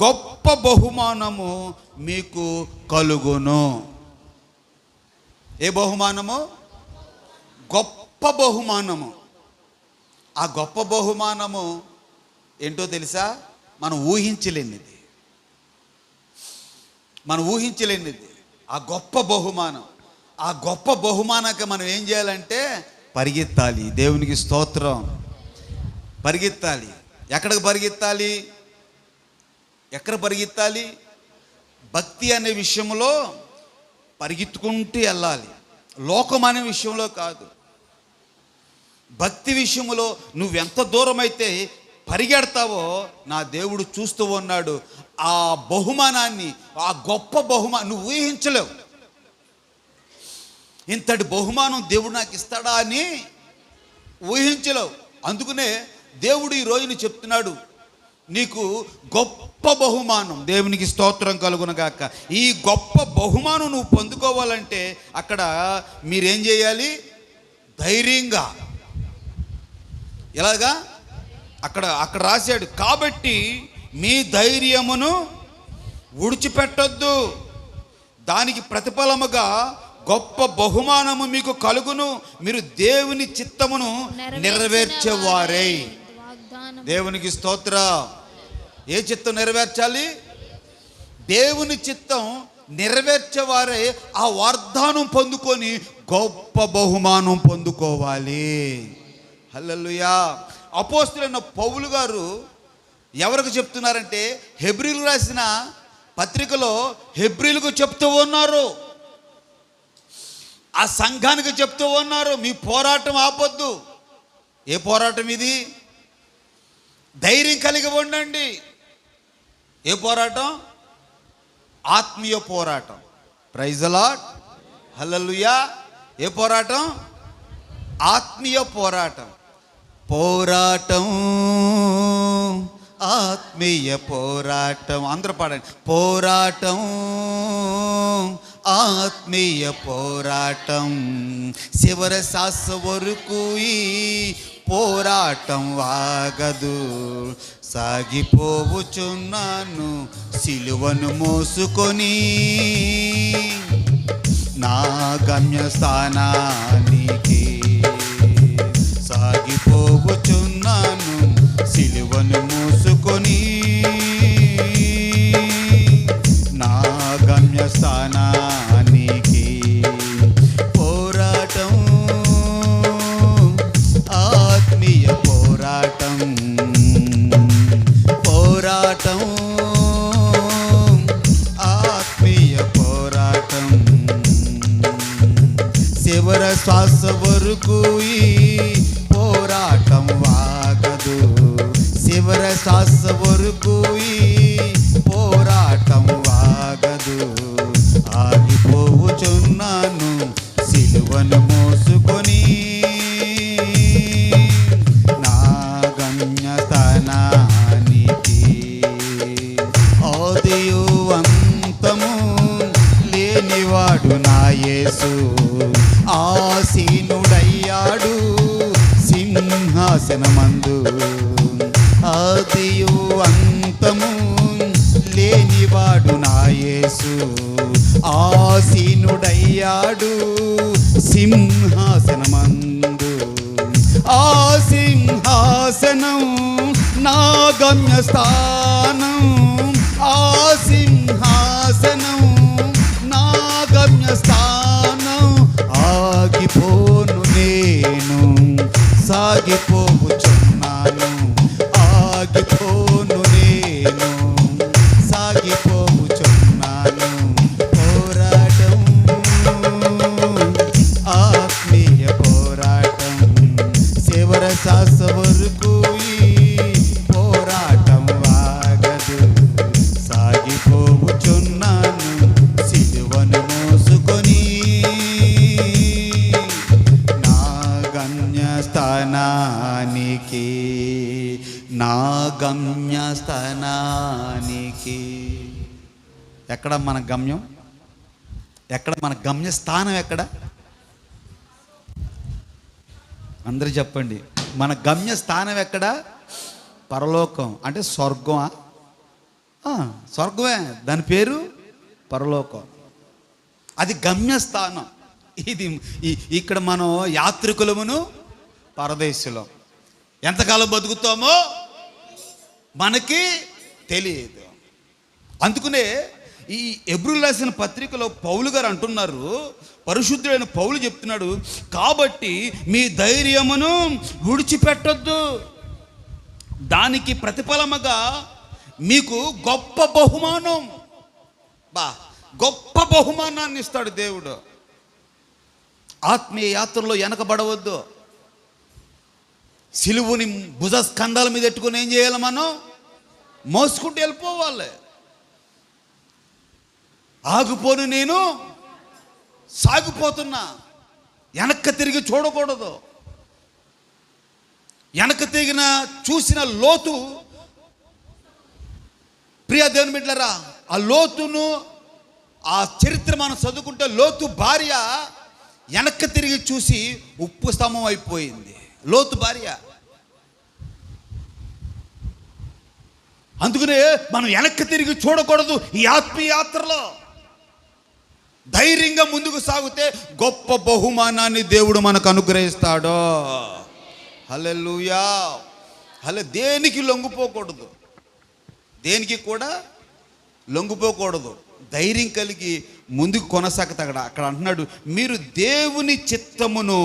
గొప్ప బహుమానము మీకు కలుగును. ఏ బహుమానము? గొప్ప బహుమానము. ఆ గొప్ప బహుమానము ఏంటో తెలుసా? మనం ఊహించలేనిది. ఆ గొప్ప బహుమానం. ఆ గొప్ప బహుమానానికి మనం ఏం చేయాలంటే పరిగెత్తాలి. దేవునికి స్తోత్రం. పరిగెత్తాలి. ఎక్కడికి పరిగెత్తాలి? భక్తి అనే విషయంలో పరిగెత్తుకుంటూ వెళ్ళాలి. లోకం అనే విషయంలో కాదు. భక్తి విషయంలో నువ్వెంత దూరం అయితే పరిగెడతావో నా దేవుడు చూస్తూ ఉన్నాడు. ఆ బహుమానాన్ని, ఆ గొప్ప బహుమానం నువ్వు ఊహించలేవు. ఇంతటి బహుమానం దేవుడు నాకు ఇస్తాడా అని ఊహించలేవు. అందుకనే దేవుడు ఈ రోజుని చెప్తున్నాడు, నీకు గొప్ప బహుమానం. దేవునికి స్తోత్రం కలుగునగాక. ఈ గొప్ప బహుమానం నువ్వు పొందుకోవాలంటే అక్కడ మీరేం చేయాలి? ధైర్యంగా. ఎలాగా? అక్కడ రాశాడు, కాబట్టి మీ ధైర్యమును విడిచిపెట్టొద్దు. దానికి ప్రతిఫలముగా గొప్ప బహుమానము మీకు కలుగును. మీరు దేవుని చిత్తమును నెరవేర్చేవారై. దేవునికి స్తోత్ర. ఏ చిత్తం నెరవేర్చాలి? దేవుని చిత్తం నెరవేర్చేవారై ఆ వాగ్దానం పొందుకొని గొప్ప బహుమానం పొందుకోవాలి. హల్లెలూయా. అపోస్తలుడైన పౌలు గారు ఎవరికి చెప్తున్నారంటే హెబ్రీయులకు రాసిన పత్రికలో హెబ్రీయులకు చెప్తూ ఉన్నారు. ఆ సంఘానికి చెప్తూ ఉన్నారు, మీ పోరాటం ఆపొద్దు. ఏ పోరాటం ఇది? ధైర్యం కలిగి ఉండండి. ఏ పోరాటం? ఆత్మీయ పోరాటం. Praise the lord. హల్లెలూయా. ఏ పోరాటం? ఆత్మీయ పోరాటం. ఆత్మీయ పోరాటం. అందరూ పాడండి. పోరాటం, ఆత్మీయ పోరాటం. చివరి శ్వాస వరకు ఈ పోరాటం ఆగదు. సాగిపోవచ్చున్నాను సిలువను మోసుకొని నా గమ్యస్థానానికి. సాగిపోవచ్చున్నాను సిలువను మోసు స్థానానికి పోరాటం, ఆత్మీయ పోరాటం, పోరాటం, ఆత్మీయ పోరాటం. చివర శ్వాస వరకు ఈ పోరాటం వాగదు, చివర శ్వాస వరకు ఈ పోరాటం వాగదు. ఆగిపోవుచున్నాను సిలువను మోసుకొని, నా గమ్యస్థానానికి. ఆదియు అంతము లేనివాడు నా యేసు, ఆసీనుడయ్యాడు సింహాసనమందు. ఆదియు అంతము లేనివాడు నా యేసు, ఆసీనుడయ్యాడు సింహాసనమందు. ఆ సింహాసనం నా గమ్యస్థానం, ఆ సింహాసనం నా గమ్యస్థానం. ఆగిపోను నేను సాగిపోవుచున్నాను, ఆగిపోను నేను సాగిపోవుచున్నాను. పోరాటం, ఆత్మీయ పోరాటం, చివర శ్వాస వరకు ఈ పోరాటం వాగదు. సాగిపోవుచున్నాను సిలువను మోసుకొని, నా గమ్యస్థానానికి, నా గమ్యస్థానానికి. ఎక్కడ మన గమ్యం? ఎక్కడ మన గమ్యస్థానం? ఎక్కడ? అందరూ చెప్పండి. మన గమ్యస్థానం ఎక్కడ? పరలోకం. అంటే స్వర్గమా? స్వర్గమే, దాని పేరు పరలోకం. అది గమ్యస్థానం. ఇది ఇక్కడ మనం యాత్రికులమును పరదేశులం. ఎంతకాలం బతుకుతామో మనకి తెలియదు. అందుకనే ఈ హెబ్రీయులకు రాసిన పత్రికలో పౌలు గారు అంటున్నారు, పరిశుద్ధుడైన పౌలు చెప్తున్నాడు, కాబట్టి మీ ధైర్యమును విడిచిపెట్టొద్దు, దానికి ప్రతిఫలముగా మీకు గొప్ప బహుమానం, గొప్ప బహుమానాన్ని ఇస్తాడు దేవుడు. ఆత్మీయ యాత్రలో వెనకబడవద్దు. సిలువుని భుజ స్కంధాల మీద ఎట్టుకుని ఏం చేయాలి? మనం మోసుకుంటూ వెళ్ళిపోవాలి. ఆగిపోను నేను సాగిపోతున్నా. వెనక్కి తిరిగి చూడకూడదు. వెనక్కి తిరిగిన చూసిన లోతు, ప్రియ దేవుని బిడ్డలారా, ఆ లోతును, ఆ చరిత్ర మనం చదువుకుంటే లోతు భార్య వెనక్కి తిరిగి చూసి ఉప్పు స్తంభం అయిపోయింది. లోతు భార్య. అందుకనే మనం వెనక్కి తిరిగి చూడకూడదు. ఈ ఆత్మీయ యాత్రలో ధైర్యంగా ముందుకు సాగితే గొప్ప బహుమానాన్ని దేవుడు మనకు అనుగ్రహిస్తాడు. హల్లెలూయా. దేనికి లొంగిపోకూడదు, దేనికి కూడా లొంగిపోకూడదు. ధైర్యం కలిగి ముందుకు కొనసాగుతాడు. అక్కడ అంటున్నాడు, మీరు దేవుని చిత్తమును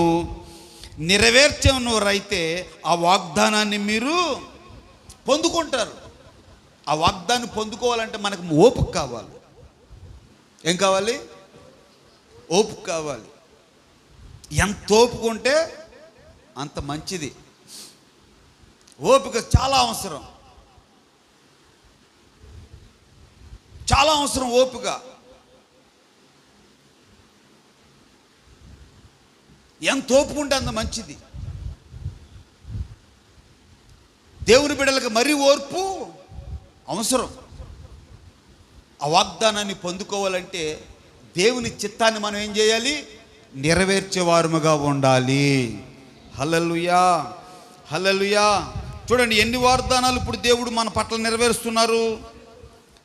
నెరవేర్చనవారైతే ఆ వాగ్దానాన్ని మీరు పొందుకుంటారు. ఆ వాగ్దాన్ని పొందుకోవాలంటే మనకు ఓపిక కావాలి. ఏం కావాలి? ఓపిక కావాలి. ఎంత ఓపిక ఉంటే అంత మంచిది. ఓపిక చాలా అవసరం, చాలా అవసరం ఓపిక. ఎంత ఓపిక ఉంటే అంత మంచిది. దేవుని బిడ్డలకు మరీ ఓర్పు అవసరం. ఆ వాగ్దానాన్ని పొందుకోవాలంటే దేవుని చిత్తాన్ని మనం ఏం చేయాలి? నెరవేర్చేవారముగా ఉండాలి. హల్లెలూయా, హల్లెలూయా. చూడండి ఎన్ని వాగ్దానాలు ఇప్పుడు దేవుడు మన పట్ల నెరవేరుస్తున్నారు.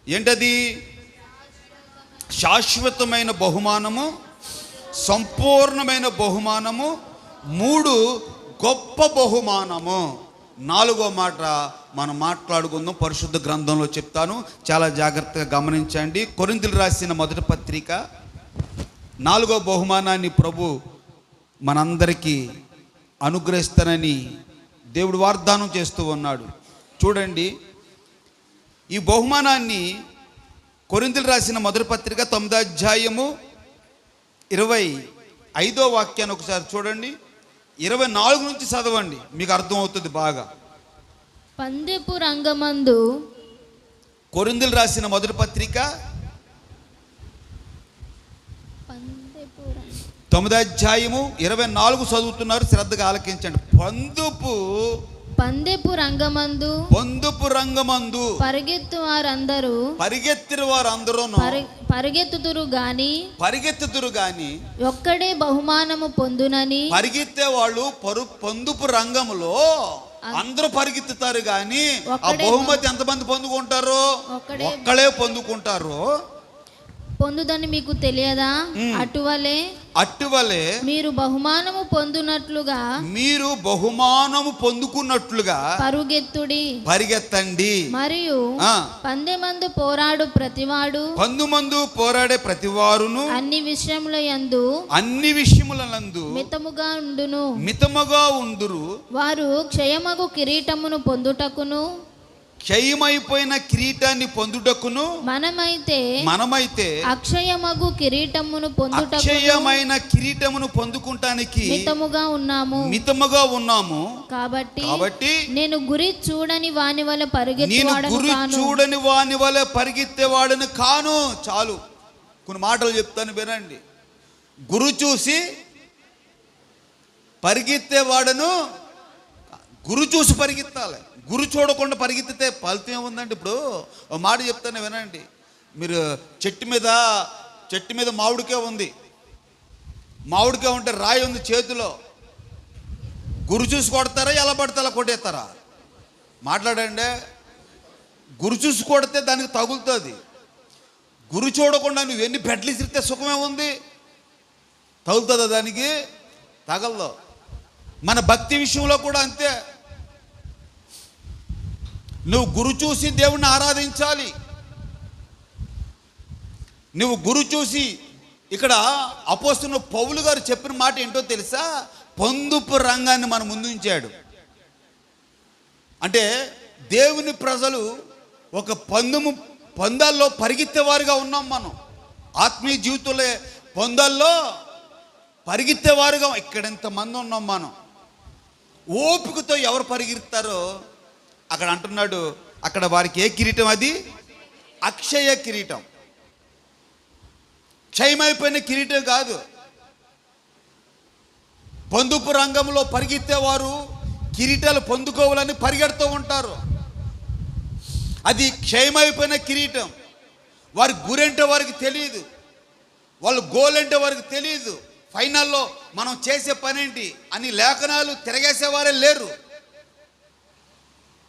ఏంటది? శాశ్వతమైన బహుమానము, సంపూర్ణమైన బహుమానము, 3 గొప్ప బహుమానము. 4వ మాట మనం మాట్లాడుకుందాం. పరిశుద్ధ గ్రంథంలో చెప్తాను, చాలా జాగ్రత్తగా గమనించండి. కొరింథీయులకు రాసిన మొదటి పత్రిక 4వ బహుమానాన్ని ప్రభు మనందరికీ అనుగ్రహిస్తానని దేవుడు వాగ్దానం చేస్తూ ఉన్నాడు. చూడండి, ఈ బహుమానాన్ని కొరింథీయులకు రాసిన మొదటి పత్రిక 9వ అధ్యాయము 25వ వాక్యాన్ని ఒకసారి చూడండి. 24 నుంచి చదవండి, మీకు అర్థమవుతుంది బాగా. పందెపు రంగమందు, కొరింథీయులకు రాసిన మొదటి పత్రిక 9వ అధ్యాయము 24 చదువుతున్నారు, శ్రద్ధగా ఆలకించండి. పందెపు రంగమందు పరిగెత్తు వారందరూ పరిగెత్తుదురు గాని ఒక్కడే బహుమానము పొందునని. పరిగెత్తే వాళ్ళు పందుపు రంగంలో అందరూ పరిగెత్తుతారు గాని ఆ బహుమతి ఎంతమంది పొందుకుంటారు? ఒక్కడే పొందుకుంటారు. పొందుదని మీకు తెలియదా? అటువలే మీరు బహుమానము పొందుకున్నట్లుగా పరిగెత్తండి. మరియు పందెమందు పోరాడే ప్రతివారును అన్ని విషయములందు మితముగా ఉండురు. వారు క్షయమగు కిరీటమును పొందుటకును, క్షయమైపోయిన కిరీటాన్ని పొందుటకును, మనమైతే అక్షయమగు కిరీటమును అక్షయమైన కిరీటమును పొందుకుంటానికి మితముగా ఉన్నాము. కాబట్టి నేను గురి చూడని వాని వలె పరిగెత్తేవాడను కాను. చాలు, కొన్ని మాటలు చెప్తాను వినండి. గురు చూసి పరిగెత్తేవాడను, గురు చూసి పరిగెత్తాలి. గురు చూడకుండా పరిగెత్తితే ఫలితం ఏముందండి? ఇప్పుడు ఒక మాట చెప్తాను వినండి. మీరు చెట్టు మీద మామిడికాయ ఉంది, మామిడికాయ ఉంటే రాయి ఉంది చేతిలో. గురు చూసి కొడతారా, ఎలా పడితే అలా కొట్టేస్తారా? మాట్లాడండి. గురు చూసి కొడితే దానికి తగులుతుంది. గురు చూడకుండా నువ్వు ఎన్ని పెట్లు ఇసిరితే సుఖమే ఉంది? తగులుతుందా? దానికి తగలదు. మన భక్తి విషయంలో కూడా అంతే. నువ్వు గురు చూసి దేవుణ్ణి ఆరాధించాలి. నువ్వు గురు చూసి, ఇక్కడ అపోస్తలుడు పౌలు గారు చెప్పిన మాట ఏంటో తెలుసా? పందుపు రంగాన్ని మన ముందు ఉంచాడు. అంటే దేవుని ప్రజలు ఒక పందాల్లో పరిగెత్తేవారుగా ఉన్నాం. మనం ఆత్మీయ జీవితంలో పందాల్లో పరిగెత్తేవారుగా ఇక్కడ ఎంతమంది ఉన్నాం. మనం ఓపికతో ఎవరు పరిగెత్తారో అక్కడ అంటున్నాడు, అక్కడ వారికి ఏ కిరీటం? అది అక్షయ కిరీటం. క్షయమైపోయిన కిరీటం కాదు. పందుపు రంగంలో పరిగెత్తేవారు కిరీటాలు పొందుకోవాలని పరిగెడుతూ ఉంటారు. అది క్షయమైపోయిన కిరీటం. వారి గురంటే వారికి తెలియదు, వాళ్ళు గోల్ అంటే వారికి తెలియదు. ఫైనల్లో మనం చేసే పనేంటి అని లేఖనాలు తిరగేసేవారే లేరు.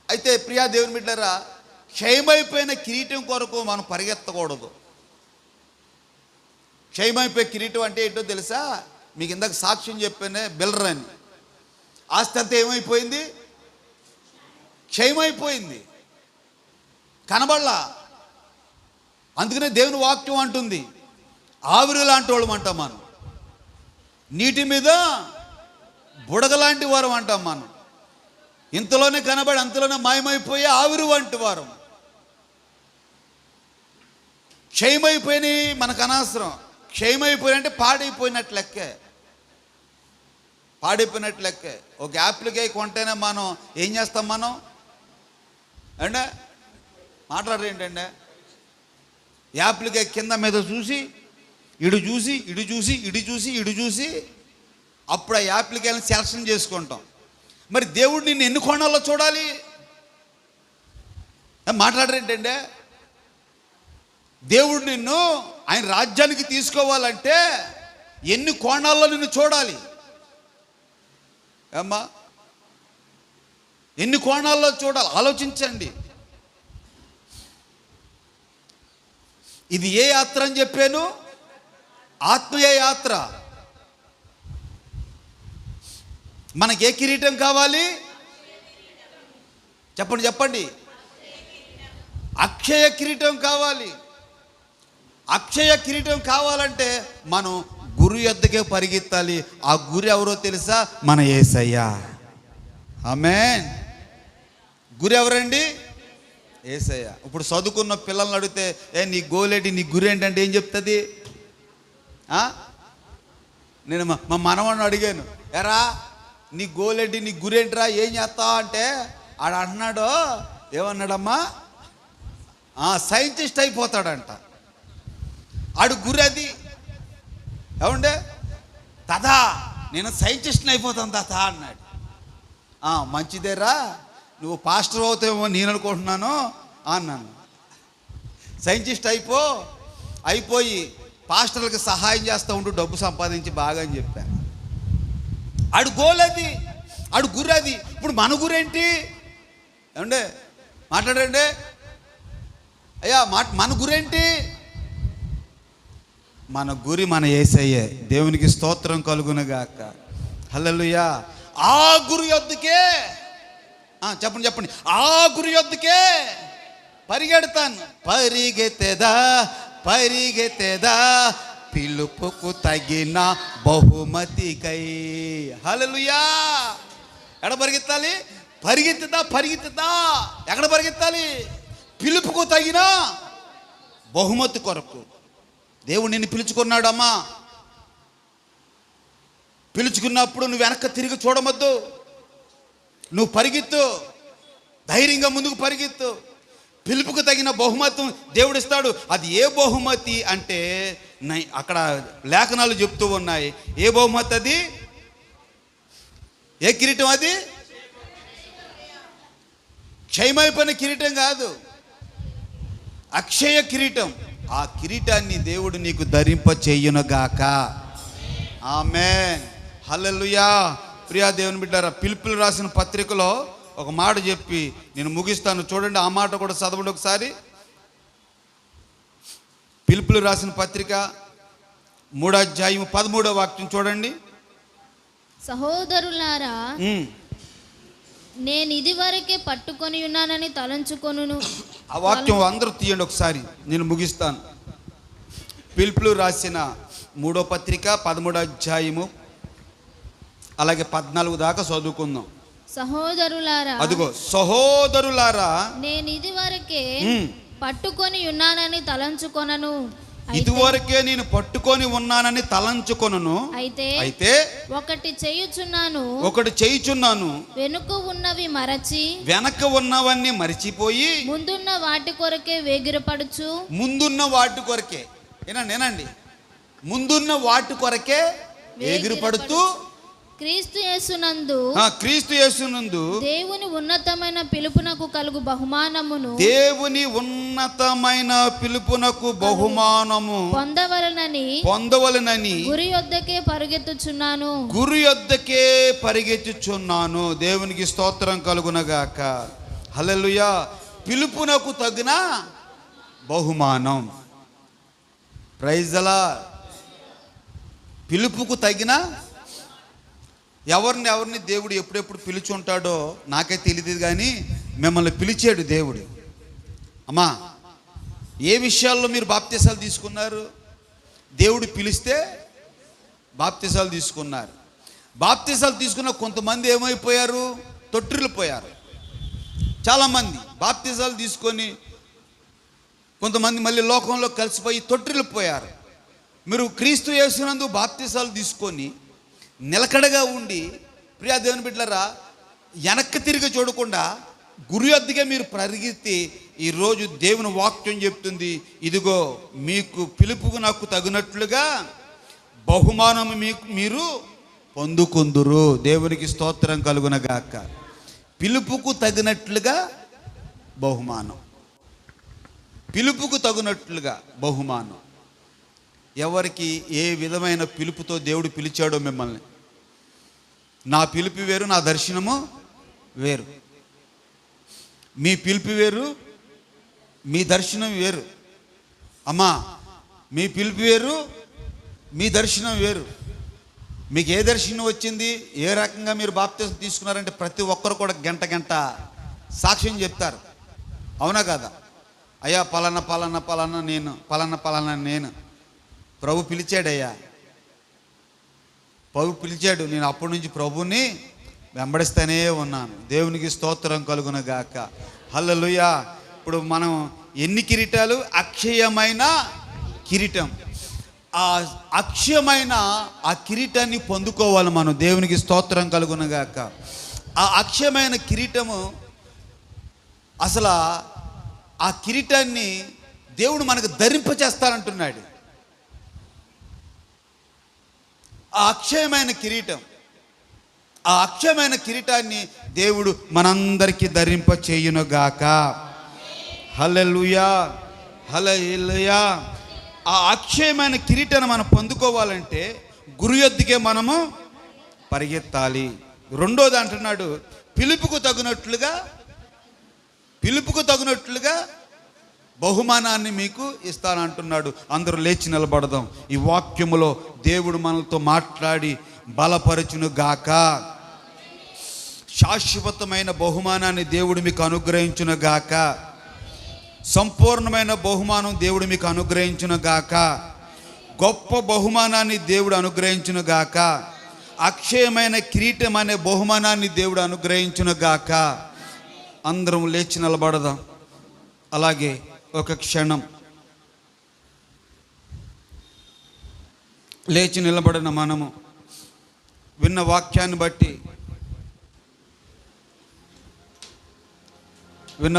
అయితే ప్రియా దేవుని బిడ్డలారా, క్షయమైపోయిన కిరీటం కొరకు మనం పరిగెత్తకూడదు. క్షయమైపోయే కిరీటం అంటే ఏంటో తెలుసా? మీకు ఇందాక సాక్ష్యం చెప్పానే, బిల్డర్ అని. ఆస్తి అంతా ఏమైపోయింది? క్షయమైపోయింది, కనబడలా. అందుకనే దేవుని వాక్యం అంటుంది, ఆవిరి లాంటి వాళ్ళం అంటాం మనం, నీటి మీద బుడగలాంటి వారం అంటాం మనం. ఇంతలోనే కనబడి అంతలోనే మాయమైపోయి ఆవిరి వంటి వారం. క్షయమైపోయినాయి మనకు అనవసరం. క్షయమైపోయినంటే పాడైపోయినట్లు లెక్కే. ఒక యాప్లికాయ కొంటేనే మనం ఏం చేస్తాం? మనం అంటే మాట్లాడరు ఏంటంటే, యాప్లికాయ కింద మీద చూసి ఇడు చూసి అప్పుడు ఆ యాప్లికాయని సెలక్షన్ చేసుకుంటాం. మరి దేవుడు నిన్ను ఎన్ని కోణాల్లో చూడాలి? మాట్లాడరేంటంటే, దేవుడు నిన్ను ఆయన రాజ్యానికి తీసుకోవాలంటే ఎన్ని కోణాల్లో నిన్ను చూడాలి? అమ్మా, ఎన్ని కోణాల్లో చూడాలి? ఆలోచించండి. ఇది ఏ యాత్ర అని చెప్పాను? ఆత్మీయ యాత్ర. మనకి ఏ కిరీటం కావాలి? చెప్పండి చెప్పండి. అక్షయ కిరీటం కావాలి. అక్షయ కిరీటం కావాలంటే మనం గురు యొద్దకే పరిగెత్తాలి. ఆ గురు ఎవరో తెలుసా? మన యేసయ్య. ఆమేన్. గురు ఎవరండి? యేసయ్య. ఇప్పుడు చదువుకున్న పిల్లల్ని అడిగితే నీ గోలేంటి, నీ గురి ఏంటంటే ఏం చెప్తుంది? నేను మా మనవాడిని అడిగాను, ఎరా నీ గోలేంటి, నీ గురేంటిరా, ఏం చేస్తావు అంటే ఆడ అంటున్నాడు, ఏమన్నాడమ్మా, సైంటిస్ట్ అయిపోతాడంట. ఆడు గురి అది. ఏమండే తాతా నేను సైంటిస్ట్ని అయిపోతాను తాతా అన్నాడు. మంచిదేరా, నువ్వు పాస్టర్ అవుతావేమో నేను అనుకుంటున్నాను అన్నాను. సైంటిస్ట్ అయిపోయి పాస్టర్లకు సహాయం చేస్తూ ఉంటూ డబ్బు సంపాదించి బాగా అని చెప్పాను. ఆడు గోలది, ఆడు గురి అది. ఇప్పుడు మన గురేంటి? ఏమండే మాట్లాడండి అయ్యా, మన గురేంటి? మన గురి మన యేసయ్యే. దేవునికి స్తోత్రం కలుగునుగాక. హల్లెలూయా. ఆ గురి యొద్దకే చెప్పండి చెప్పండి, ఆ గురి యొద్దకే పరిగెడతాను. పరిగెత్తేదా పిలుపుకు తగిన బహుమతికై. హల్లెలూయా. ఎక్కడ పరిగెత్తాలి? పరిగెత్తుదా. ఎక్కడ పరిగెత్తాలి? పిలుపుకు తగిన బహుమతి కొరకు. దేవుడు నిన్ను పిలుచుకున్నాడమ్మా. పిలుచుకున్నప్పుడు నువ్వు వెనక్కి తిరిగి చూడవద్దు. నువ్వు పరిగెత్తు, ధైర్యంగా ముందుకు పరిగెత్తు. పిలుపుకు తగిన బహుమతి దేవుడు ఇస్తాడు. అది ఏ బహుమతి అంటే అక్కడ లేఖనాలు చెప్తూ ఉన్నాయి. ఏ బహుమతి అది? ఏ కిరీటం అది? క్షయమైపోయిన కిరీటం కాదు, అక్షయ కిరీటం. ఆ కిరీటాన్ని దేవుడు నీకు ధరింప చేయునుగాక. ఆమేన్. హల్లెలూయా. ప్రియా దేవుని బిడ్డారా, పిలుపులు రాసిన పత్రికలో ఒక మాట చెప్పి నేను ముగిస్తాను. చూడండి, ఆ మాట కూడా చదవండి ఒకసారి. పిలుపులు రాసిన పత్రిక 3వ అధ్యాయం 13వ వాక్యం చూడండి. సహోదరులారా, నేను ఇది వరకే పట్టుకొని ఉన్నానని తలంచుకొనును. ఆ వాక్యం అందరూ తీయండి ఒకసారి, నేను ముగిస్తాను. పిలుపులు రాసిన 3వ పత్రిక 13వ అధ్యాయము అలాగే 14 దాకా చదువుకుందాం. సహోదరులారా, అదిగో సహోదరులారా, నేను ఇది వరకే పట్టుకొని ఉన్నానని తలంచుకొనను. ఇదివరకే నేను పట్టుకొని ఉన్నానని తలంచుకొనను. అయితే ఒకటి చేయుచున్నాను, వెనుక ఉన్నవి మరచి, వెనక ఉన్నవన్నీ మరిచిపోయి ముందున్న వాటి కొరకే వేగిరపడుచు. ముందున్న వాటి కొరకే ఏనండి, ముందున్న వాటి కొరకే వేగిరపడుతూ క్రీస్తు యేసునందు దేవుని ఉన్నతమైన పిలుపునకు కలుగు బహుమానమును, దేవుని ఉన్నతమైన పిలుపునకు బహుమానము పొందవలనని గురి యొద్దకే పరిగెత్తుచున్నాను. దేవునికి స్తోత్రం కలుగునగాక. హల్లెలూయా. పిలుపునకు తగిన బహుమానం. Praise the lord. పిలుపుకు తగిన ఎవరిని దేవుడు ఎప్పుడెప్పుడు పిలిచి ఉంటాడో నాకే తెలియదు, కానీ మిమ్మల్ని పిలిచాడు దేవుడు. అమ్మా, ఏ విషయాల్లో మీరు బాప్తిసాలు తీసుకున్నారు? దేవుడు పిలిస్తే బాప్తిసాలు తీసుకున్నారు. బాప్తిసాలు తీసుకున్న కొంతమంది ఏమైపోయారు? తొట్టిల్లిపోయారు. చాలామంది బాప్తిసాలు తీసుకొని కొంతమంది మళ్ళీ లోకంలో కలిసిపోయి తొట్టిల్లిపోయారు. మీరు క్రీస్తు యేసునందు బాప్తిసాలు తీసుకొని నిలకడగా ఉండి, ప్రియా దేవుని బిడ్డలారా, వెనక్కి తిరిగి చూడకుండా గురి యొద్దకే మీరు పరిగెత్తి, ఈరోజు దేవుని వాక్యం చెప్తుంది, ఇదిగో మీకు పిలుపుకు నాకు తగినట్లుగా బహుమానం మీరు పొందుకుందురు. దేవునికి స్తోత్రం కలుగునగాక. పిలుపుకు తగినట్లుగా బహుమానం. పిలుపుకు తగినట్లుగా బహుమానం. ఎవరికి ఏ విధమైన పిలుపుతో దేవుడు పిలిచాడో మిమ్మల్ని. నా పిలుపు వేరు, నా దర్శనము వేరు. మీ పిలుపు వేరు, మీ దర్శనం వేరు. అమ్మా, మీ పిలుపు వేరు, మీ దర్శనం వేరు. మీకు ఏ దర్శనం వచ్చింది, ఏ రకంగా మీరు బాప్తిసం తీసుకున్నారంటే ప్రతి ఒక్కరు కూడా గంట సాక్ష్యం చెప్తారు, అవునా కదా? అయ్యా పలానా పలానా పలానా నేను, పలానా పలానా నేను. ప్రభు పిలిచాడయ్యా, ప్రభు పిలిచాడు. నేను అప్పటి నుంచి ప్రభుని వెంబడిస్తూనే ఉన్నాను. దేవునికి స్తోత్రం కలుగునగాక. హల్లెలూయా. ఇప్పుడు మనం ఎన్ని కిరీటాలు? అక్షయమైన కిరీటం. ఆ అక్షయమైన ఆ కిరీటాన్ని పొందుకోవాలి మనం. దేవునికి స్తోత్రం కలుగునగాక. ఆ అక్షయమైన కిరీటము, అసలు ఆ కిరీటాన్ని దేవుడు మనకు ధరింపచేస్తానంటున్నాడు. ఆ అక్షయమైన కిరీటం, ఆ అక్షయమైన కిరీటాన్ని దేవుడు మనందరికీ ధరింప చేయునుగాక. హల్లెలూయా, హల్లెలూయా. ఆ అక్షయమైన కిరీటాన్ని మనం పొందుకోవాలంటే గురు యొద్దకే మనము పరిగెత్తాలి. రెండోది అంటున్నాడు, పిలుపుకు తగినట్లుగా బహుమానాన్ని మీకు ఇస్తానంటున్నాడు. అందరూ లేచి నిలబడదాం. ఈ వాక్యములో దేవుడు మనతో మాట్లాడి బలపరచును గాక. శాశ్వతమైన బహుమానాన్ని దేవుడు మీకు అనుగ్రహించును గాక. సంపూర్ణమైన బహుమానం దేవుడు మీకు అనుగ్రహించును గాక. గొప్ప బహుమానాన్ని దేవుడు అనుగ్రహించును గాక. అక్షయమైన కిరీటం అనే బహుమానాన్ని దేవుడు అనుగ్రహించును గాక. అందరం లేచి నిలబడదాం. అలాగే ఒక క్షణం లేచి నిలబడిన మనము విన్న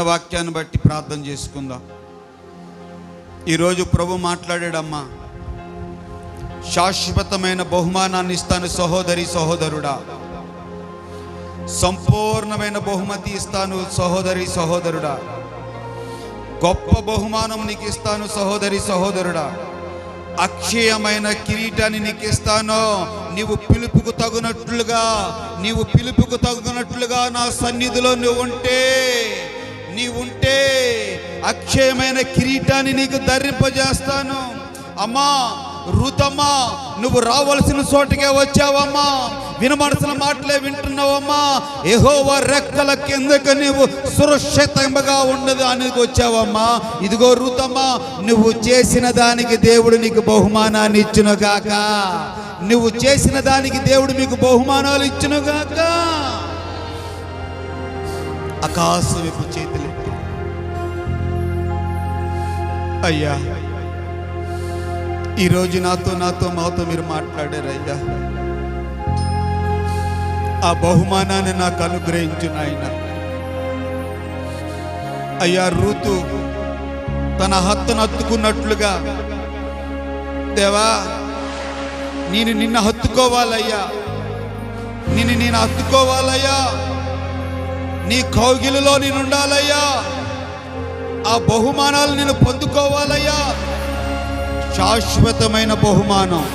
వాక్యాన్ని బట్టి ప్రార్థన చేసుకుందాం. ఈరోజు ప్రభు మాట్లాడాడమ్మా, శాశ్వతమైన బహుమానాన్ని ఇస్తాను సహోదరి సహోదరుడా, సంపూర్ణమైన బహుమతి ఇస్తాను సహోదరి సహోదరుడా, గొప్ప బహుమానం నీకు ఇస్తాను సహోదరి సహోదరుడా, అక్షయమైన కిరీటాన్ని నీకు ఇస్తాను. నీవు పిలుపుకు తగినట్లుగా నా సన్నిధిలో నీవుంటే అక్షయమైన కిరీటాన్ని నీకు ధరింపజేస్తాను. అమ్మా రూతమ్మా, నువ్వు రావలసిన చోటుకే వచ్చావమ్మా. వినమనసిన మాటలే వింటున్నావమ్మా. యెహోవా రెక్కల కిందకు నీవు సురక్షితంగా ఉండదు అనేది వచ్చావమ్మా. ఇదిగో రూతమ్మా, నువ్వు చేసిన దానికి దేవుడు నీకు బహుమానాన్ని ఇచ్చునుగాక. నువ్వు చేసిన దానికి దేవుడు మీకు బహుమానాలు ఇచ్చునుగాక. ఆకాశం వైపు చేతులెత్తి, అయ్యా ఈరోజు మాతో మీరు మాట్లాడారయ్యా. ఆ బహుమానాన్ని నాకు అనుగ్రహించు నాయన. అయ్యా రూతు తన హత్తును హత్తుకున్నట్లుగా దేవా, నిన్ను హత్తుకోవాలయ్యా. నేను హత్తుకోవాలయ్యా. నీ కౌగిలిలో నేను ఉండాలయ్యా. ఆ బహుమానాలు నేను పొందుకోవాలయ్యా. శాశ్వతమైన బహుమానం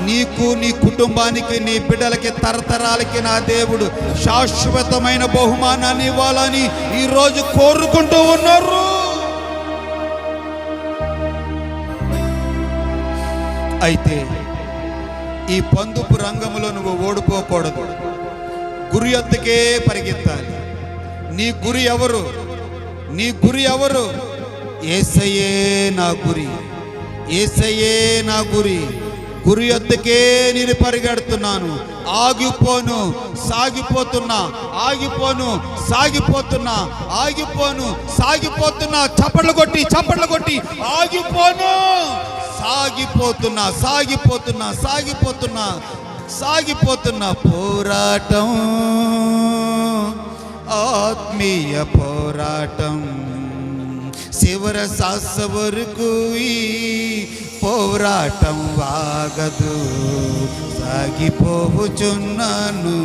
నీకు, నీ కుటుంబానికి, నీ బిడ్డలకి, తరతరాలకి నా దేవుడు శాశ్వతమైన బహుమానాన్ని ఇవ్వాలని ఈరోజు కోరుకుంటూ ఉన్నారు. అయితే ఈ పందుపు రంగంలో నువ్వు ఓడిపోకూడదు. గురి యొద్దకే పరిగెత్తాలి. నీ గురి ఎవరు? యేసయ్యే నా గురి. యేసయ్యే నా గురి. గురి యొద్దకే నేను పరిగెడుతున్నాను. ఆగిపోను, సాగిపోతున్నా. చప్పట్లు కొట్టి ఆగిపోను. సాగిపోతున్నా. పోరాటం, ఆత్మీయ పోరాటం, చివర శ్వాస వరకు ఈ పోరాటం వాగదు. సాగిపోవచున్నాను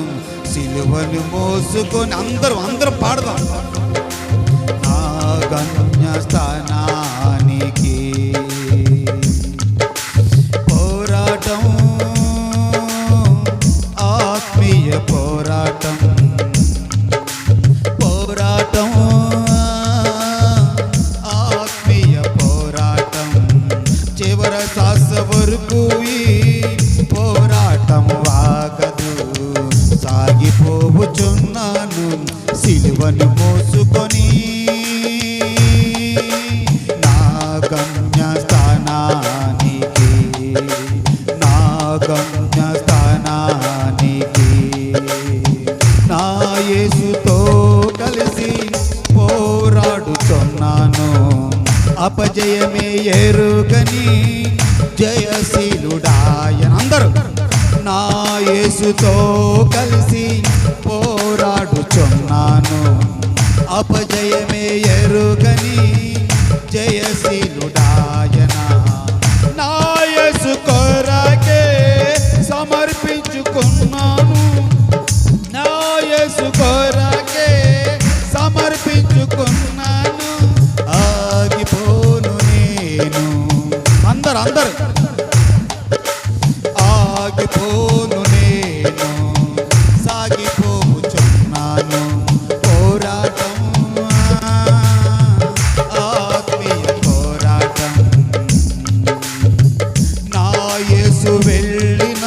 సిలువను మోసుకొని. అందరూ పాడదాం. నా గమ్యస్థానానికి పోరాటం, ఆత్మీయ పోరాటం, ఆత్మీయ పోరాటం, చివర శ్వాస వరకు ఈ పోరాటం వాగదు. సాగిపోవచున్నాను సిలువను మోసుకొని. జయశీలుడాయన. అందరూ నా యేసుతో కలిసి పోరాడుచున్నాను, అపజయమే ఎరుగని జయశీలుడాయన. నా యేసు కొరకే సమర్పించుకున్నాను, నా యేసు కొరకే సమర్పించుకున్నాను, ఆగిపోను నేను. అందరు ఆగిపోను నేను, సాగిపోచున్నాను పోరాటం, ఆత్మీయ పోరాటం. నా యేసు వెళ్ళిన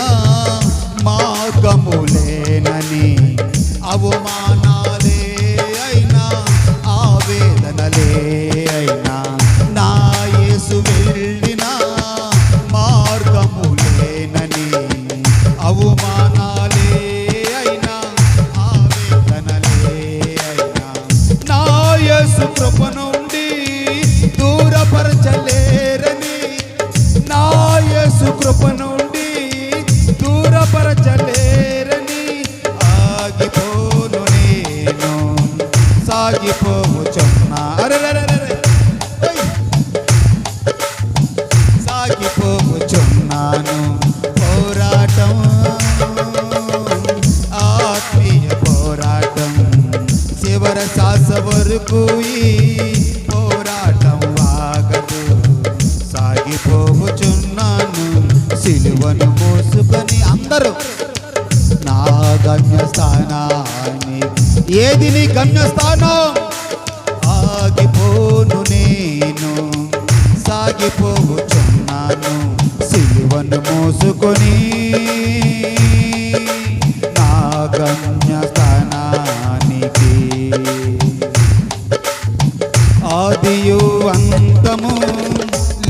మార్గములేనని అవమానాలే అయినా ఆవేదనలే అయినా, నా యేసు వెళ్ళిన మార్గములేనని అవమానాలే అయినా ఆవేదనలే అయినా, నా యేసు కృప నుండి దూరపరచలేరని, నా యేసు కృప నుండి దూరపరచలేరని, ఆగిపోను నేను, సాగిపోవచ్చున్నా. సాగిపోవచ్చున్నాను పోరాటం, ఆత్మీయ పోరాటం. చివరి శ్వాస వరకు ఈ పోరాటం ఆగదు, సాగిపోవచ్చున్నాను సిలువను మోసుకొని. అందరూ నా గమ్యస్థానాన్ని, ఏది నీ గమ్యస్థానం? ఆగిపోను నేను, సాగిపోవచ్చున్నాను సిలువను మోసుకొని, నా గమ్యస్థానానికి. ఆదియు అంతము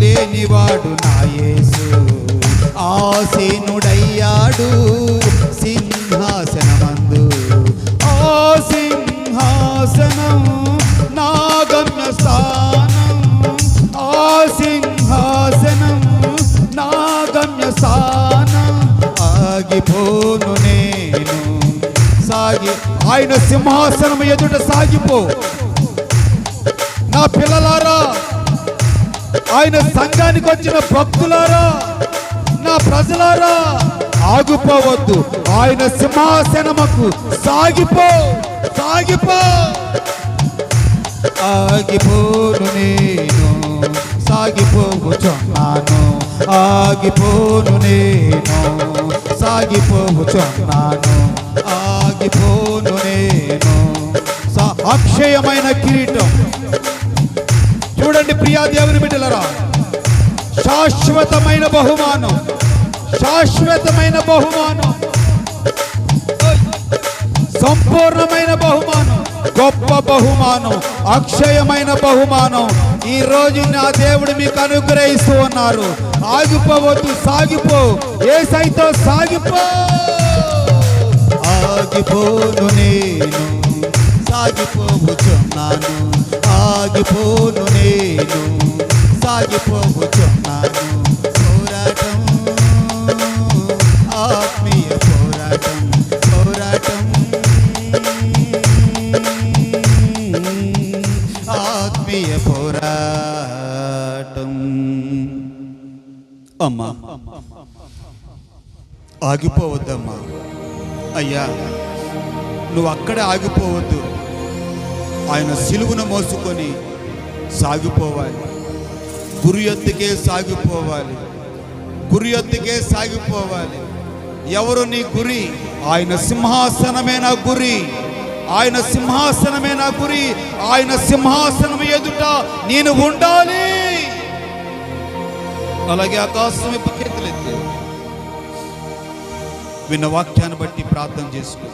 లేనివాడు నా యేసు, ఆసీనుడయ్యాడు సింహాసనమందు. ఆ సింహాసనం నా గమ్యస్థానం, ఆ సింహాసనం నా గమ్యస్థానం. ఆగిపోను నేను, ఆయన సింహాసనం ఎదుట సాగిపో. నా పిల్లలారా, ఆయన సంఘానికి వచ్చిన భక్తులారా, నా ప్రజలారా, ఆగిపోవద్దు. ఆయన సింహాసనముకు సాగిపో. ఆగిపోను నేను, సాగిపోవచ్చున్నాను, ఆగిపోను నేను, సాగిపోవచ్చున్నాను, ఆగిపోను నేను. అక్షయమైన కిరీటం చూడండి ప్రియా దేవుని బిడ్డలారా, శాశ్వతమైన బహుమానం, శాశ్వతమైన బహుమానం, సంపూర్ణమైన బహుమానం, గొప్ప బహుమానం, అక్షయమైన బహుమానం ఈ రోజు నా దేవుడు మీకు అనుగ్రహిస్తూ ఉన్నారు. ఆగిపోవద్దు, సాగిపో. యేసయ్యతో సాగిపో. ఆగిపోను నేను, సాగిపోవచ్చున్నాను, ఆగిపోను నేను, సాగిపోవచ్చున్నాను. పోరాటం, ఆత్మీయ పోరాటం, పోరాటం, ఆత్మీయ పోరాటం. అమ్మా, ఆగిపోవద్దమ్మా. అయ్యా, నువ్వు అక్కడే ఆగిపోవద్దు. ఆయన సిలువను మోసుకొని సాగిపోవాలి. గురి ఎత్తుకే సాగిపోవాలి, గురి ఎత్తుకే సాగిపోవాలి. ఎవరు నీ గురి? ఆయన సింహాసనమే నా గురి, ఆయన సింహాసనమే నా గురి. ఆయన సింహాసనం ఎదుట నేను ఉండాలి. అలాగే ఆకాశం వైపు చేతులెత్తి విన్న వాక్యాన్ని బట్టి ప్రార్థన చేసుకో.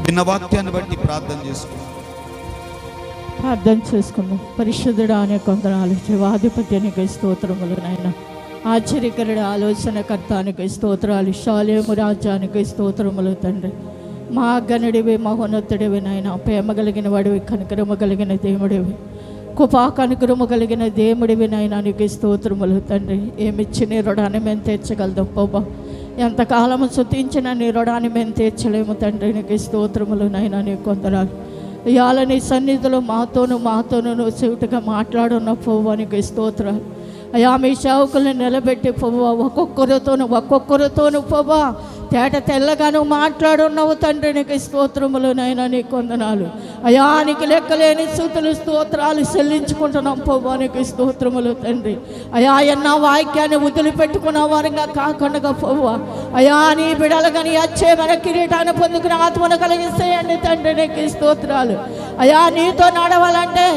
విన్న వాక్యాన్ని బట్టి ప్రార్థన చేసుకో. ప్రార్థన చేసుకుందాం. పరిశుద్ధుడా అనే కొందనాలు, జీవాధిపత్యానికి స్తోత్రములు నాయన. ఆశ్చర్యకరుడు, ఆలోచనకర్తానికి స్తోత్రాలు. శాలేము రాజ్యానికి స్తోత్రములు తండ్రి. మా గనుడివి, మహోన్నతుడివి నాయన. ప్రేమ కలిగిన వాడివి, కనికరమ కలిగిన దేవుడివి. కృపా కనికరము కలిగిన దేవుడివి నాయనా నీకు స్తోత్రములు తండ్రి. ఏమిచ్చి నీ రుణాన్ని మేము తీర్చగలదు ప్రభా. ఎంతకాలము స్తుతించిన నీ రుణాన్ని మేము తీర్చలేము తండ్రి. నీకు స్తోత్రములు నాయనా నీకు వందనాలు. ఇవాళ నీ సన్నిధిలో మాతోను నువ్వు చెవిటిగా మాట్లాడున్న ప్రభా నీకు స్తోత్రాలు. అయ్యా మీ సేవకుల్ని నిలబెట్టి ప్రభా ఒక్కొక్కరితోను ప్రభా తేట తెల్లగాను మాట్లాడున్నావు తండ్రి. నీకు స్తోత్రములు నాయనా నీకు వందనాలు. అయ్యా నీకు లెక్కలేని స్తుతులు స్తోత్రాలు చెల్లించుకుంటున్నాం ప్రభా నీకు స్తోత్రములు తండ్రి. అయ్యా ఎన్న వాక్యాన్ని వదిలిపెట్టుకున్న వారంగా కాకుండా ప్రభా అయ్యా నీ బిడలుగా నీ అచ్చేమైన కిరీటాన్ని పొందుకుని ఆత్మను కలిగిస్తాయండి తండ్రి. నీకు స్తోత్రాలు. అయ్యా నీతో నడవాలంటే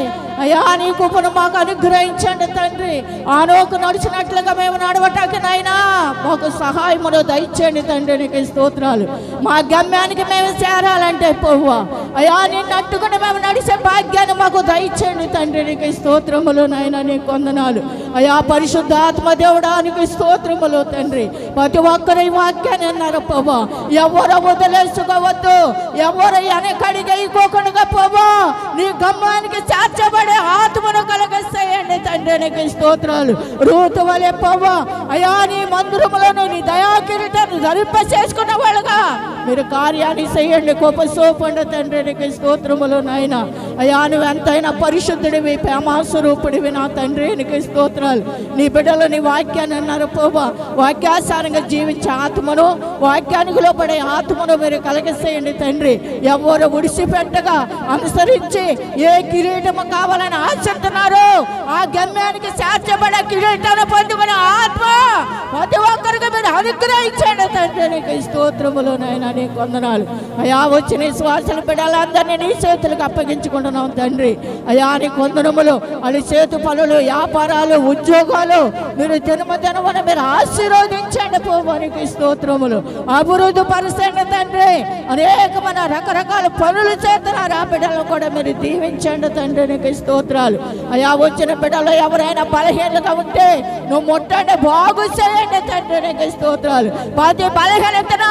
అయ్యా నీ కృపను మాకు అనుగ్రహించండి తండ్రి. ఆనోకు నడిచినట్లుగా మేము నడవటానికి నాయనా మాకు సహాయమును దయచేయండి తండ్రి. నీకు స్తోత్రాలు. మా గమ్యానికి మేము చేరాలంటే ప్రభువా అయ్యా నిన్ను అట్టుకుని మేము నడిచే భాగ్యాన్ని మాకు దయచేయండి తండ్రి. నీకు స్తోత్రములు నాయనా నీకు వందనాలు. అయ్యా పరిశుద్ధాత్మ దేవుడా నీకు స్తోత్రములు తండ్రి. ప్రతి ఒక్కరు ఈ వాక్యాన్ని అన్నారు ప్రభా. ఎవరు వదిలేసుకోవద్దు, ఎవరు వెనకడిగైపోకుండా ప్రభా నీ గమ్యానికి చేర్చబడే ఆత్మను కలిగిస్తాయండి తండ్రి. నీకు స్తోత్రాలు. రూతు వలె ప్రభా అయ్యా నీ మందిరములను నీ దయాకిరీటాన్ని ధరింపచేసుకున్న వాళ్ళుగా మీరు కార్యాన్ని చేయండి. గొప్ప సోపండి తండ్రి. నీకు స్తోత్రములు నాయన. అయ్యా నువ్వు ఎంతైనా పరిశుద్ధుడివి, ప్రేమాస్వరూపుడివి నా తండ్రి. నీకు స్తోత్రాలు. నీ బిడ్డలు నీ వాక్యాన్ని అన్నారు ప్రభా. వాక్యాసారంగా జీవించే ఆత్మను, వాక్యానికి లోపడే ఆత్మను మీరు కలిగిస్తాయండి తండ్రి. ఎవరు విడిచిపెట్టగా అనుసరించి ఏ కిరీటము కావాలని ఆశిస్తున్నారో ఆ గమ్యానికి చేర్చబడే కిరీటాన్ని పొందుకునే ఆత్మ ప్రతి ఒక్కరికి మీరు అనుగ్రహించండి తండ్రి. నీకు స్తోత్రములు నాయనా నీకు వందనాలు. అయా వచ్చిన శ్వాసలు బిడ్డలందరినీ నీ చేతులకు అప్పగించుకుంటున్నాం తండ్రి. అయా నీకు వందనములు. అది చేతు పనులు, వ్యాపారాలు, ఉద్యోగాలు మీరు దినమున మీరు ఆశీర్వదించండి ప్రభు. నీకు స్తోత్రములు. అభివృద్ధి పరచండి తండ్రి. అనేకమైన రకరకాల పనులు చేస్తున్నారు. ఆ బిడ్డలను కూడా మీరు దీవించండి తండ్రి. నీకు స్తోత్రాలు. అయా వచ్చిన బిడ్డలు ఎవరైనా బలహీనత ఉంటే నువ్వు ముట్టండి, బాగు చేయండి తండ్రి. నీకు స్తోత్రాలు. ప్రతి బలహీనతన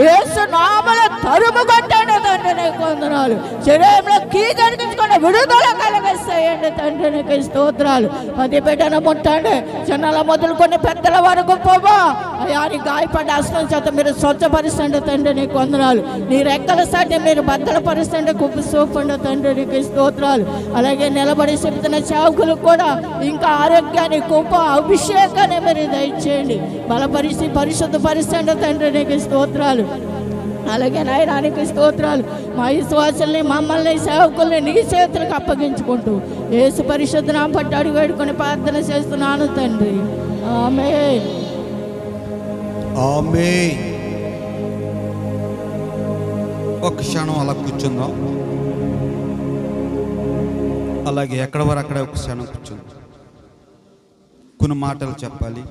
యేసు నామములో తరుము కొట్టండి తండ్రి. నీకు వందనాలు. శరీరంలో కీగడిగించుకొని విడుదల కలిగిస్తాయండి తండ్రి. నీకు స్తోత్రాలు. ప్రతి బిడ్డను ముట్టండి, చిన్నల మొదలుకొని పెద్దల వరకు పోవా అయా నీ గాయపడ్డ అస్తం చేత మీరు స్వచ్ఛపరుచండి తండ్రి. నీకు వందనాలు. నీ రెక్కల సాటి మీరు భద్రపరుచండి. కుప్ప సోపండి తండ్రి. నీకు స్తోత్రాలు. అలాగే నిలబడి చెబుతున్న సేవకులకు కూడా ఇంకా ఆరోగ్యాన్ని, కుప్ప అభిషేకాన్ని మీరు దయచేయండి. బలపరిచి పరిశుద్ధపరచండి తండ్రి. నీకు స్తోత్రాలు. అలాగే నాయనా నీకు స్తోత్రాలు. మా విశ్వాసుల్ని, మమ్మల్ని, సేవకుల్ని నీ చేతులకు అప్పగించుకుంటూ యేసు పరిశుద్ధ నామమున పట్టి అడిగి వేడుకొని ప్రార్థన చేస్తున్నాను తండ్రి. ఆమేన్. ఆమేన్. ఒక క్షణం అలా కూర్చుందాం. అలాగే ఎక్కడ వారు అక్కడే ఒక క్షణం కూర్చుందాం. కొన్ని మాటలు చెప్పాలి.